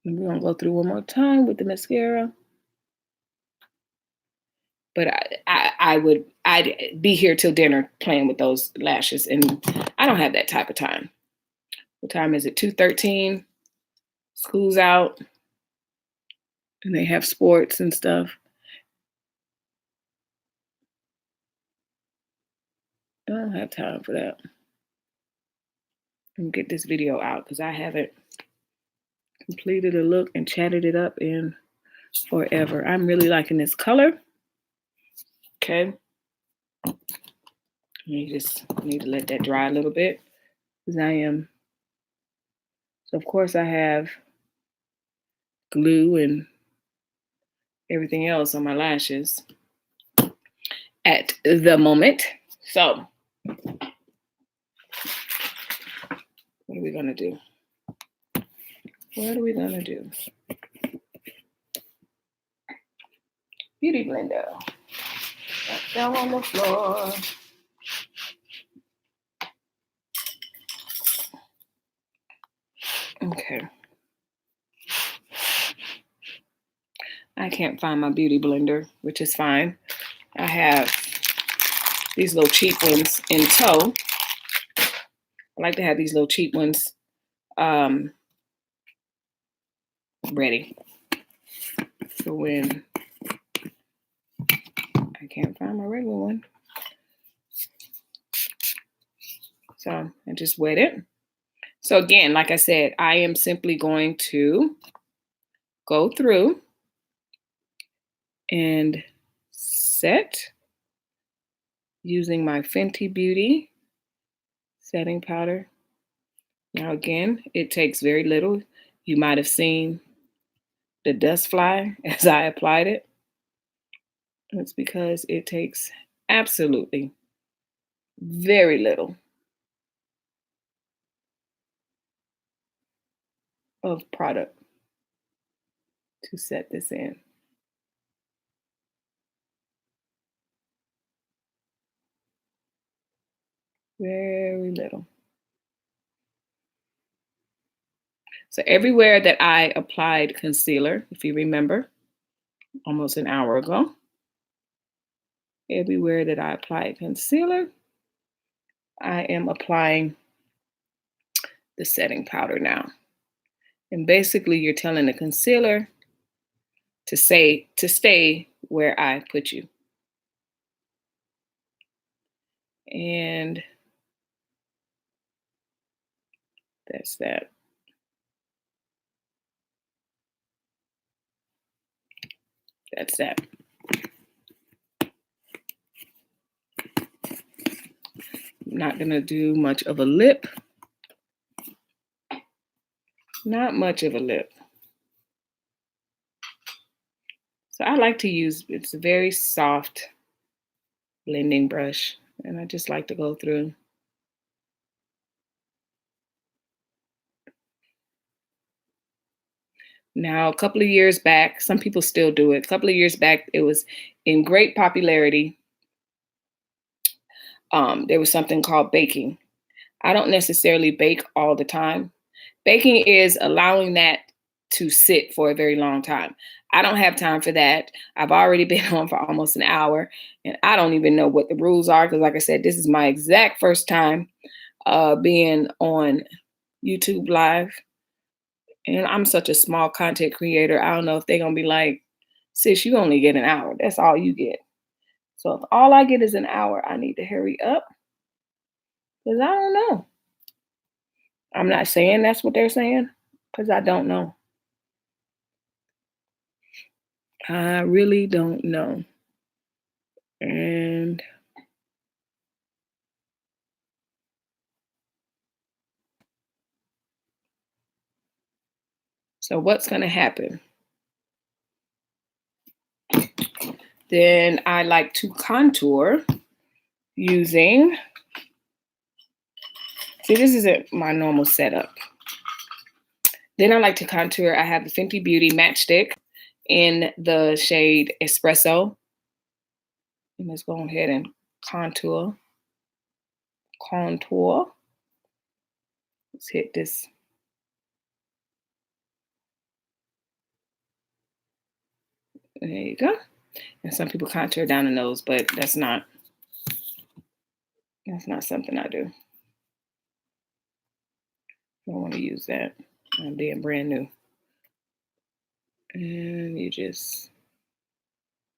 And we're gonna go through one more time with the mascara. But I'd be here till dinner playing with those lashes, and I don't have that type of time. What time is it? 2:13. School's out, and they have sports and stuff. I don't have time for that. I'm gonna get this video out because I haven't completed a look and chatted it up in forever. I'm really liking this color. Okay. You just need to let that dry a little bit because I am. So of course I have glue and everything else on my lashes at the moment. So what are we gonna do? What are we gonna do? Beauty blender. That fell on the floor. Okay. I can't find my beauty blender, which is fine. I have these little cheap ones in tow. I like to have these little cheap ones ready for when I can't find my regular one. So I just wet it. So again, like I said, I am simply going to go through and set using my Fenty Beauty setting powder. Now again, it takes very little. You might have seen the dust fly as I applied it. It's because it takes absolutely very little of product to set this in. Very little. So everywhere that I applied concealer, if you remember, almost an hour ago, everywhere that I applied concealer, I am applying the setting powder now. And basically you're telling the concealer to stay where I put you. And that's that. That's that. I'm not gonna do much of a lip. Not much of a lip. So I like to use, it's a very soft blending brush. And I just like to go through. Now, a couple of years back, some people still do it. A couple of years back, it was in great popularity. There was something called baking. I don't necessarily bake all the time. Baking is allowing that to sit for a very long time. I don't have time for that. I've already been on for almost an hour, and I don't even know what the rules are because, like I said, this is my exact first time being on YouTube Live. And I'm such a small content creator. I don't know if they're going to be like, sis, you only get an hour. That's all you get. So if all I get is an hour, I need to hurry up because I don't know. I'm not saying that's what they're saying because I don't know. I really don't know. And so what's going to happen? Then I like to contour using, see, this isn't my normal setup. Then I like to contour. I have the Fenty Beauty Matchstick in the shade Espresso. And let's go ahead and contour. Let's hit this. There you go. And some people contour down the nose, but that's not something I do. I don't want to use that. I'm being brand new. And you just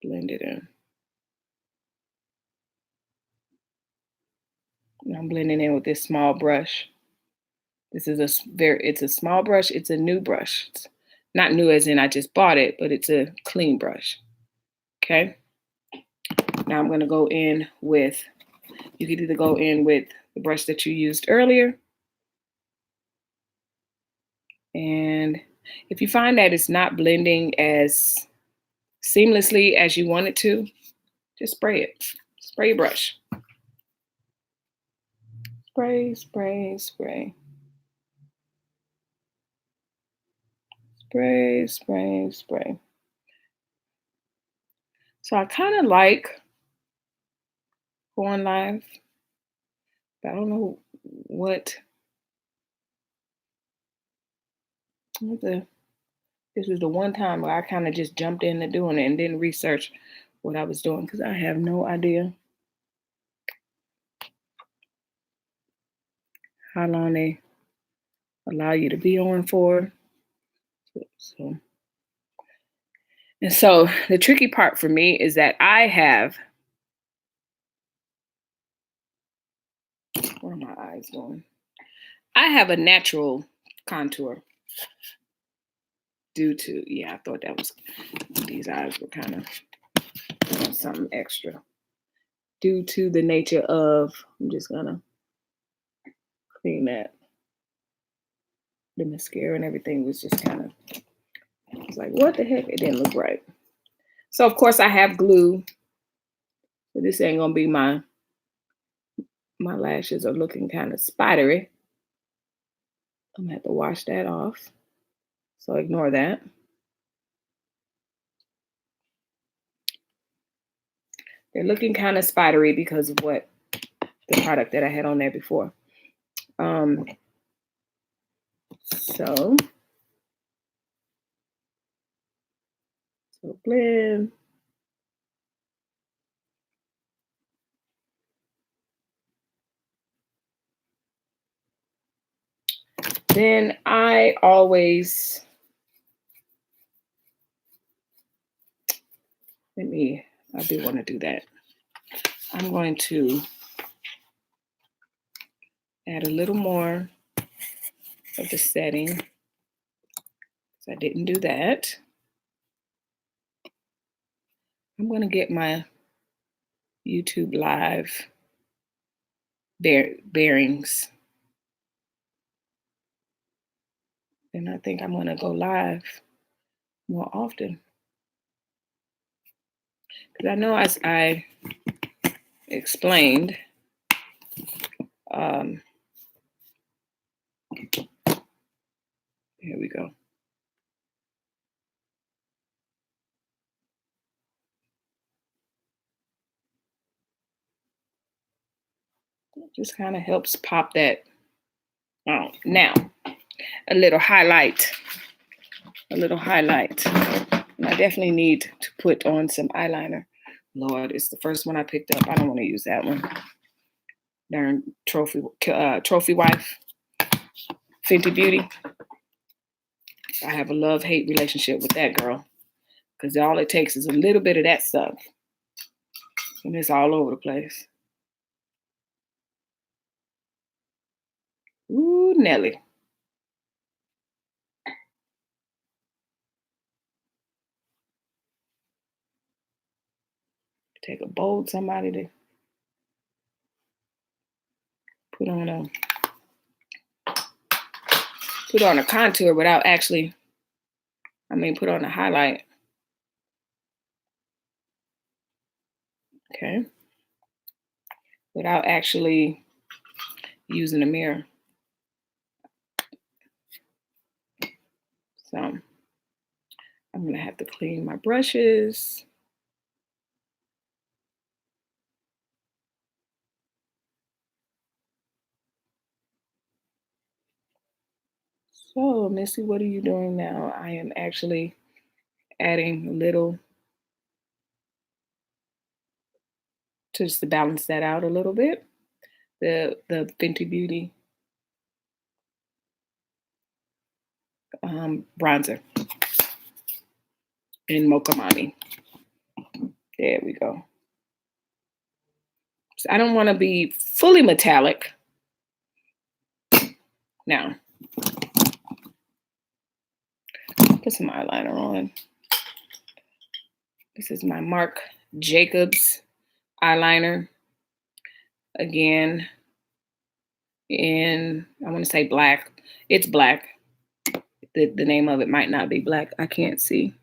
blend it in. And I'm blending in with this small brush. This is it's a small brush. It's a new brush. It's not new as in I just bought it, but it's a clean brush. Okay. Now I'm going to go in with, you could either go in with the brush that you used earlier. And if you find that it's not blending as seamlessly as you want it to, just spray it. Spray your brush. Spray, spray, spray. Spray, spray, spray. So I kind of like going live, but I don't know what this is the one time where I kind of just jumped into doing it and didn't research what I was doing because I have no idea how long they allow you to be on for. So the tricky part for me is that I have, where are my eyes going? I have a natural contour due to, yeah, I thought that was, these eyes were kind of something extra. Due to the nature of, I'm just gonna clean that. The mascara and everything was just kind of was like, what the heck? It didn't look right. So of course I have glue. But this ain't gonna be my lashes are looking kind of spidery. I'm gonna have to wash that off. So ignore that. They're looking kind of spidery because of what the product that I had on there before. So blend. Then I always, I do want to do that. I'm going to add a little more of the setting. I didn't do that. I'm going to get my YouTube live bearings. And I think I'm going to go live more often. Because I know as I explained, here we go. It just kind of helps pop that. Oh, now, a little highlight. And I definitely need to put on some eyeliner. Lord, it's the first one I picked up. I don't want to use that one. Darn trophy wife, Fenty Beauty. I have a love-hate relationship with that girl because all it takes is a little bit of that stuff, and it's all over the place. Ooh, Nelly. Take a bold somebody to put on a contour without actually, put on a highlight. Okay. Without actually using a mirror. So I'm gonna have to clean my brushes. So, Missy, what are you doing now? I am actually adding a little just to balance that out a little bit. The Fenty Beauty bronzer in Mocha Mami. There we go. So I don't want to be fully metallic. Now, put some eyeliner on. This is my Marc Jacobs eyeliner. Again, in, I want to say black. It's black. The name of it might not be black. I can't see.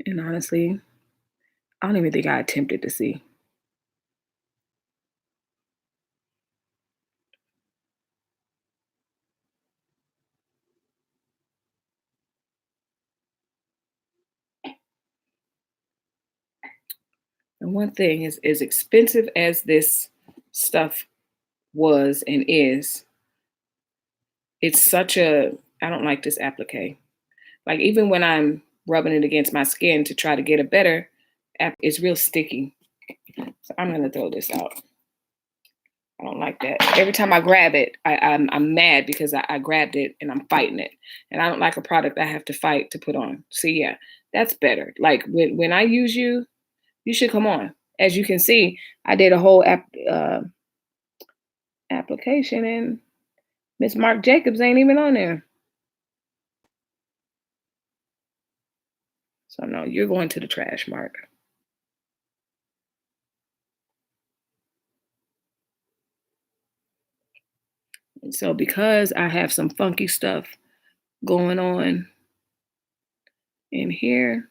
And honestly, I don't even think I attempted to see. And one thing is, as expensive as this stuff was and is, it's such a, I don't like this applique. Like even when I'm rubbing it against my skin to try to get a better, it's real sticky. So I'm gonna throw this out. I don't like that. Every time I grab it, I'm mad because I grabbed it and I'm fighting it. And I don't like a product I have to fight to put on. So yeah, that's better. Like when I use you, you should come on. As you can see, I did a whole application and Miss Marc Jacobs ain't even on there. So no, you're going to the trash, Marc. And so because I have some funky stuff going on in here.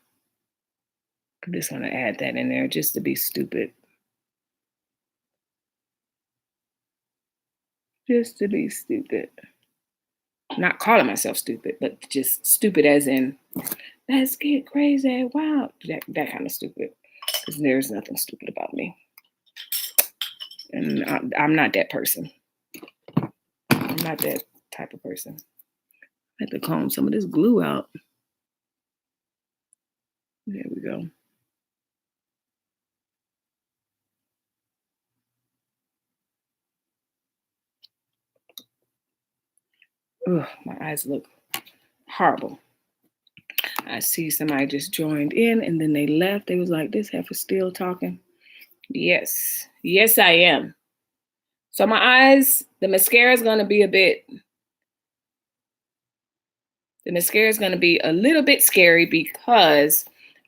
I'm just going to add that in there just to be stupid. Just to be stupid. Not calling myself stupid, but just stupid as in, let's get crazy. Wow. That kind of stupid. Because there's nothing stupid about me. And I'm not that person. I'm not that type of person. I have to comb some of this glue out. There we go. Ugh, my eyes look horrible. I see somebody just joined in and then they left. They was like, this heifer still talking. Yes. Yes, I am. So my eyes, the mascara is going to be a little bit scary because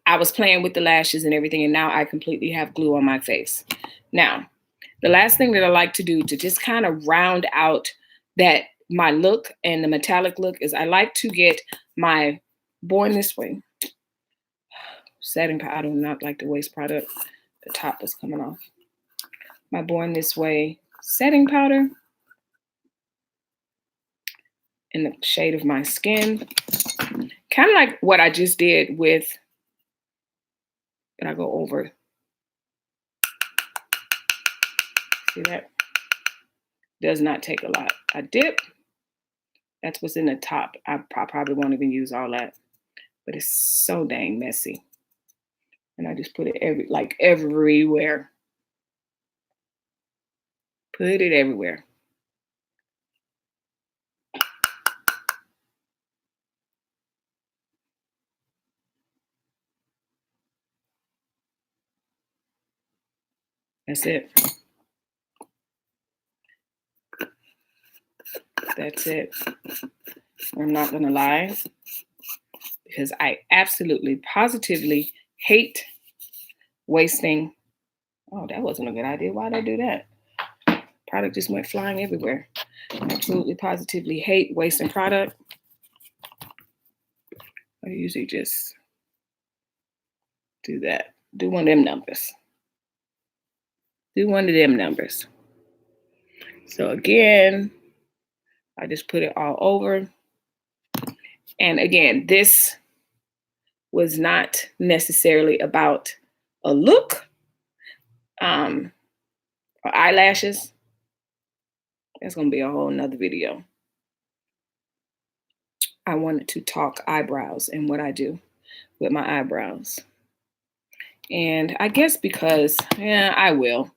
I was playing with the lashes and everything, and now I completely have glue on my face. Now, the last thing that I like to do to just kind of round out that my look and the metallic look is I like to get my Born This Way setting powder. I do not like the waste product. The top is coming off. My Born This Way setting powder in the shade of my skin. Kind of like what I just did with, and I go over. See that? Does not take a lot. I dip. That's what's in the top. I probably won't even use all that, but it's so dang messy. And I just put it everywhere. Put it everywhere. That's it. That's it. I'm not gonna lie, because I absolutely, positively hate wasting. Oh, that wasn't a good idea. Why'd I do that? Product just went flying everywhere. Absolutely, positively hate wasting product. I usually just do that. Do one of them numbers. Do one of them numbers. So again, I just put it all over. And again, this was not necessarily about a look or eyelashes. That's going to be a whole nother video. I wanted to talk eyebrows and what I do with my eyebrows. And I guess because, I will.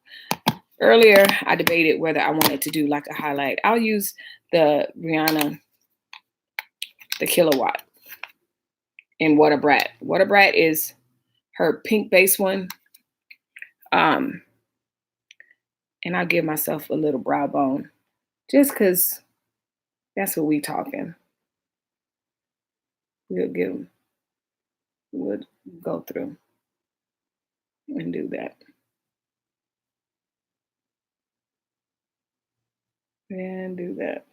Earlier, I debated whether I wanted to do like a highlight. I'll use the Rihanna, the Kilowatt in What a Brat. What a Brat is her pink base one. And I'll give myself a little brow bone just because that's what we talking. We'll go through and do that. And do that.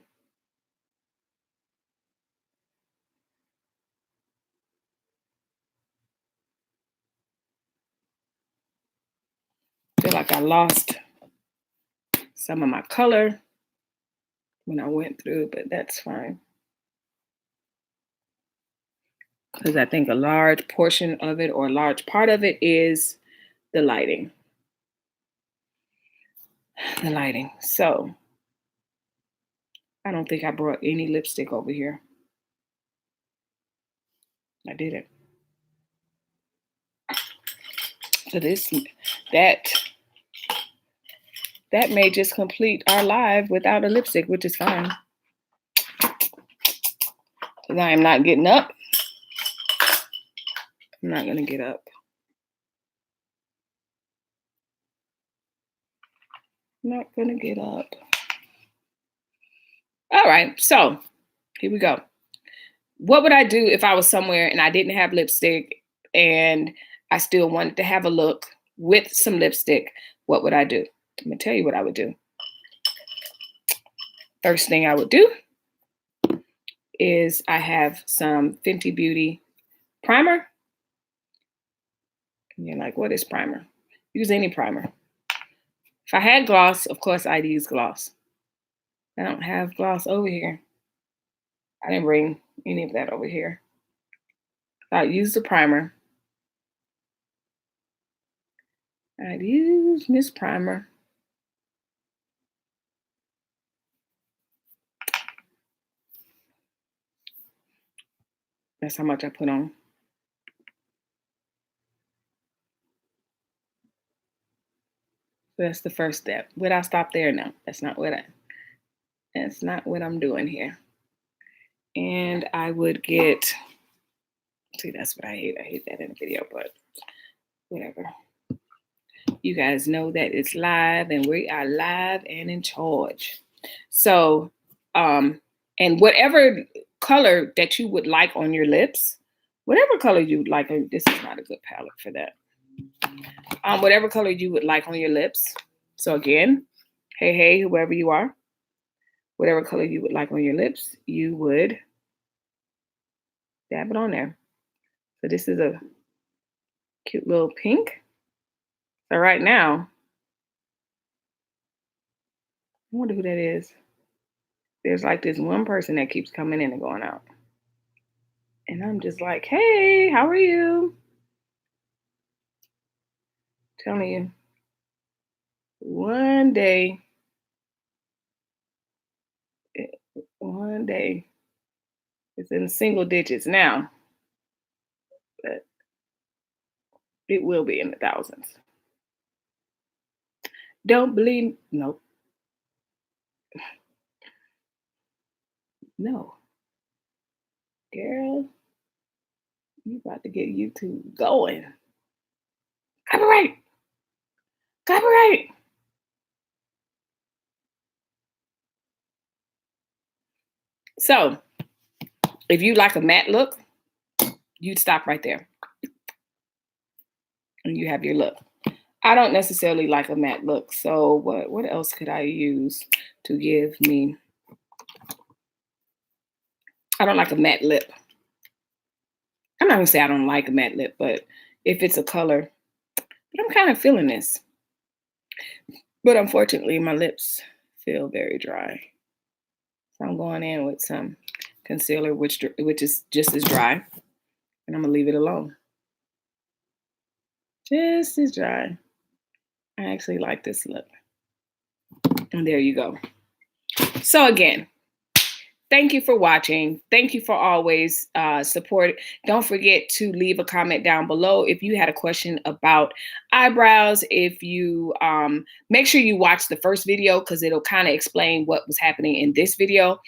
Feel like I lost some of my color when I went through, but that's fine. Because I think a large portion of it or a large part of it is the lighting. The lighting. So I don't think I brought any lipstick over here. I didn't. So that may just complete our live without a lipstick, which is fine. Because I am not getting up. I'm not going to get up. I'm not going to get up. All right, so here we go. What would I do if I was somewhere and I didn't have lipstick and I still wanted to have a look with some lipstick? What would I do? I'm going to tell you what I would do. First thing I would do is I have some Fenty Beauty primer. And you're like, what is primer? Use any primer. If I had gloss, of course I'd use gloss. I don't have gloss over here. I didn't bring any of that over here. I'd use the primer. I'd use Miss Primer. That's how much I put on. So that's the first step. Would I stop there? No, that's not what I'm doing here. And I would get, see, that's what I hate. I hate that in the video, but whatever. You guys know that it's live and we are live and in charge. So, and whatever color that you would like on your lips, whatever color you would like, this is not a good palette for that. Whatever color you would like on your lips. So again, hey, whoever you are, whatever color you would like on your lips, you would dab it on there. So this is a cute little pink. So right now, I wonder who that is. There's like this one person that keeps coming in and going out. And I'm just like, hey, how are you? Telling you, one day, it's in single digits now, but it will be in the thousands. Don't believe, nope. No. Girl, you about to get YouTube going. Copyright. So, if you like a matte look, you'd stop right there. And you have your look. I don't necessarily like a matte look. So what else could I use to give me? I don't like a matte lip. I'm not gonna say I don't like a matte lip, but if it's a color, I'm kind of feeling this. But unfortunately, my lips feel very dry. So I'm going in with some concealer, which is just as dry. And I'm gonna leave it alone. Just as dry. I actually like this look. And there you go. So again, thank you for watching. Thank you for always support. Don't forget to leave a comment down below if you had a question about eyebrows. If you make sure you watch the first video because it'll kind of explain what was happening in this video.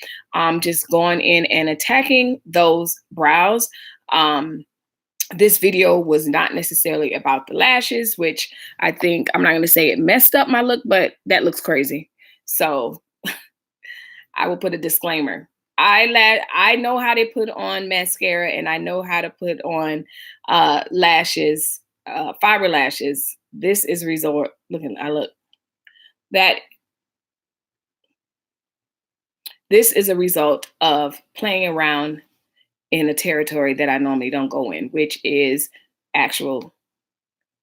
Just going in and attacking those brows. This video was not necessarily about the lashes, which I think, I'm not going to say it messed up my look, but that looks crazy. So I will put a disclaimer. I know how to put on mascara and I know how to put on lashes, fiber lashes. This is a result. This is a result of playing around in a territory that I normally don't go in, which is actual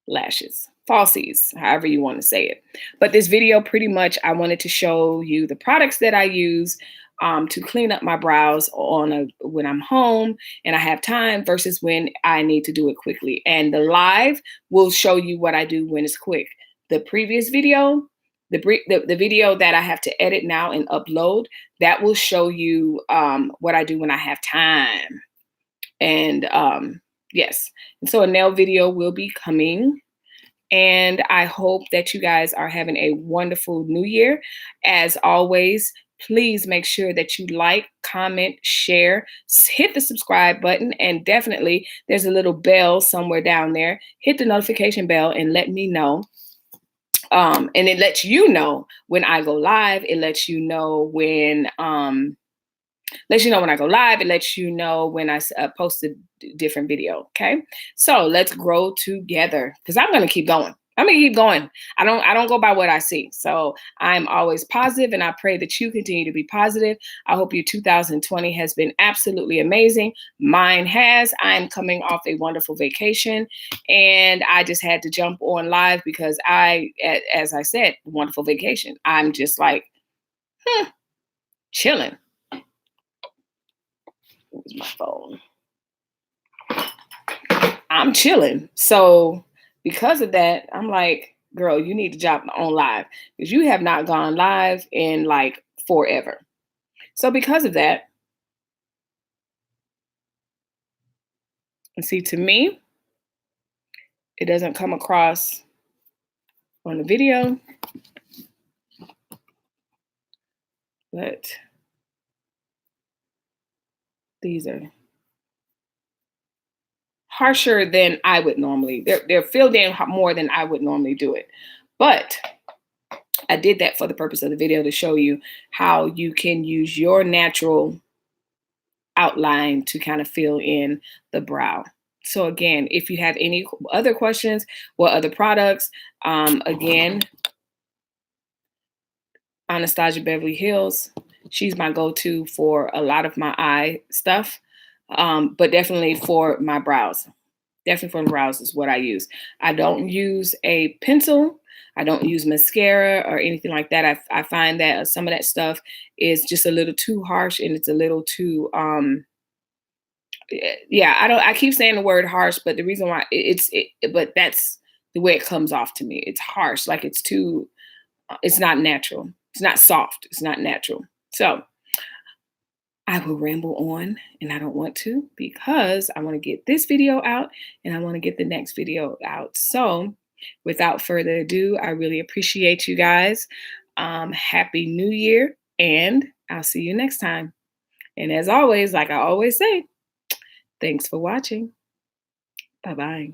lashes, falsies, however you want to say it. But this video, pretty much, I wanted to show you the products that I use to clean up my brows when I'm home and I have time versus when I need to do it quickly. And the live will show you what I do when it's quick. The previous video, the video that I have to edit now and upload, that will show you what I do when I have time. And yes, and so a nail video will be coming. And I hope that you guys are having a wonderful new year. As always, please make sure that you like, comment, share, hit the subscribe button, and definitely there's a little bell somewhere down there. Hit the notification bell and let me know. And it lets you know when I go live. It lets you know when I go live. It lets you know when I post a different video. Okay, so let's grow together because I'm going to keep going. I'm gonna keep going. I don't go by what I see. So I'm always positive, and I pray that you continue to be positive. I hope your 2020 has been absolutely amazing. Mine has. I'm coming off a wonderful vacation, and I just had to jump on live because as I said, wonderful vacation. I'm just like chilling. Where's my phone? I'm chilling. So because of that, I'm like, girl, you need to jump on live because you have not gone live in like forever. So because of that, and see, to me, it doesn't come across on the video, but these are harsher than I would normally. They're filled in more than I would normally do it. But I did that for the purpose of the video to show you how you can use your natural outline to kind of fill in the brow. So again, if you have any other questions or other products, again, Anastasia Beverly Hills, she's my go-to for a lot of my eye stuff, but definitely for my brows. Definitely for the brows is what I use. I don't use a pencil. I don't use mascara or anything like that. I find that some of that stuff is just a little too harsh, and it's a little too yeah, I keep saying the word harsh, but the reason why but that's the way it comes off to me. It's harsh, like it's too it's not natural. It's not soft. It's not natural. So I will ramble on, and I don't want to because I want to get this video out and I want to get the next video out. So without further ado, I really appreciate you guys. Happy New Year, and I'll see you next time. And as always, like I always say, thanks for watching. Bye-bye.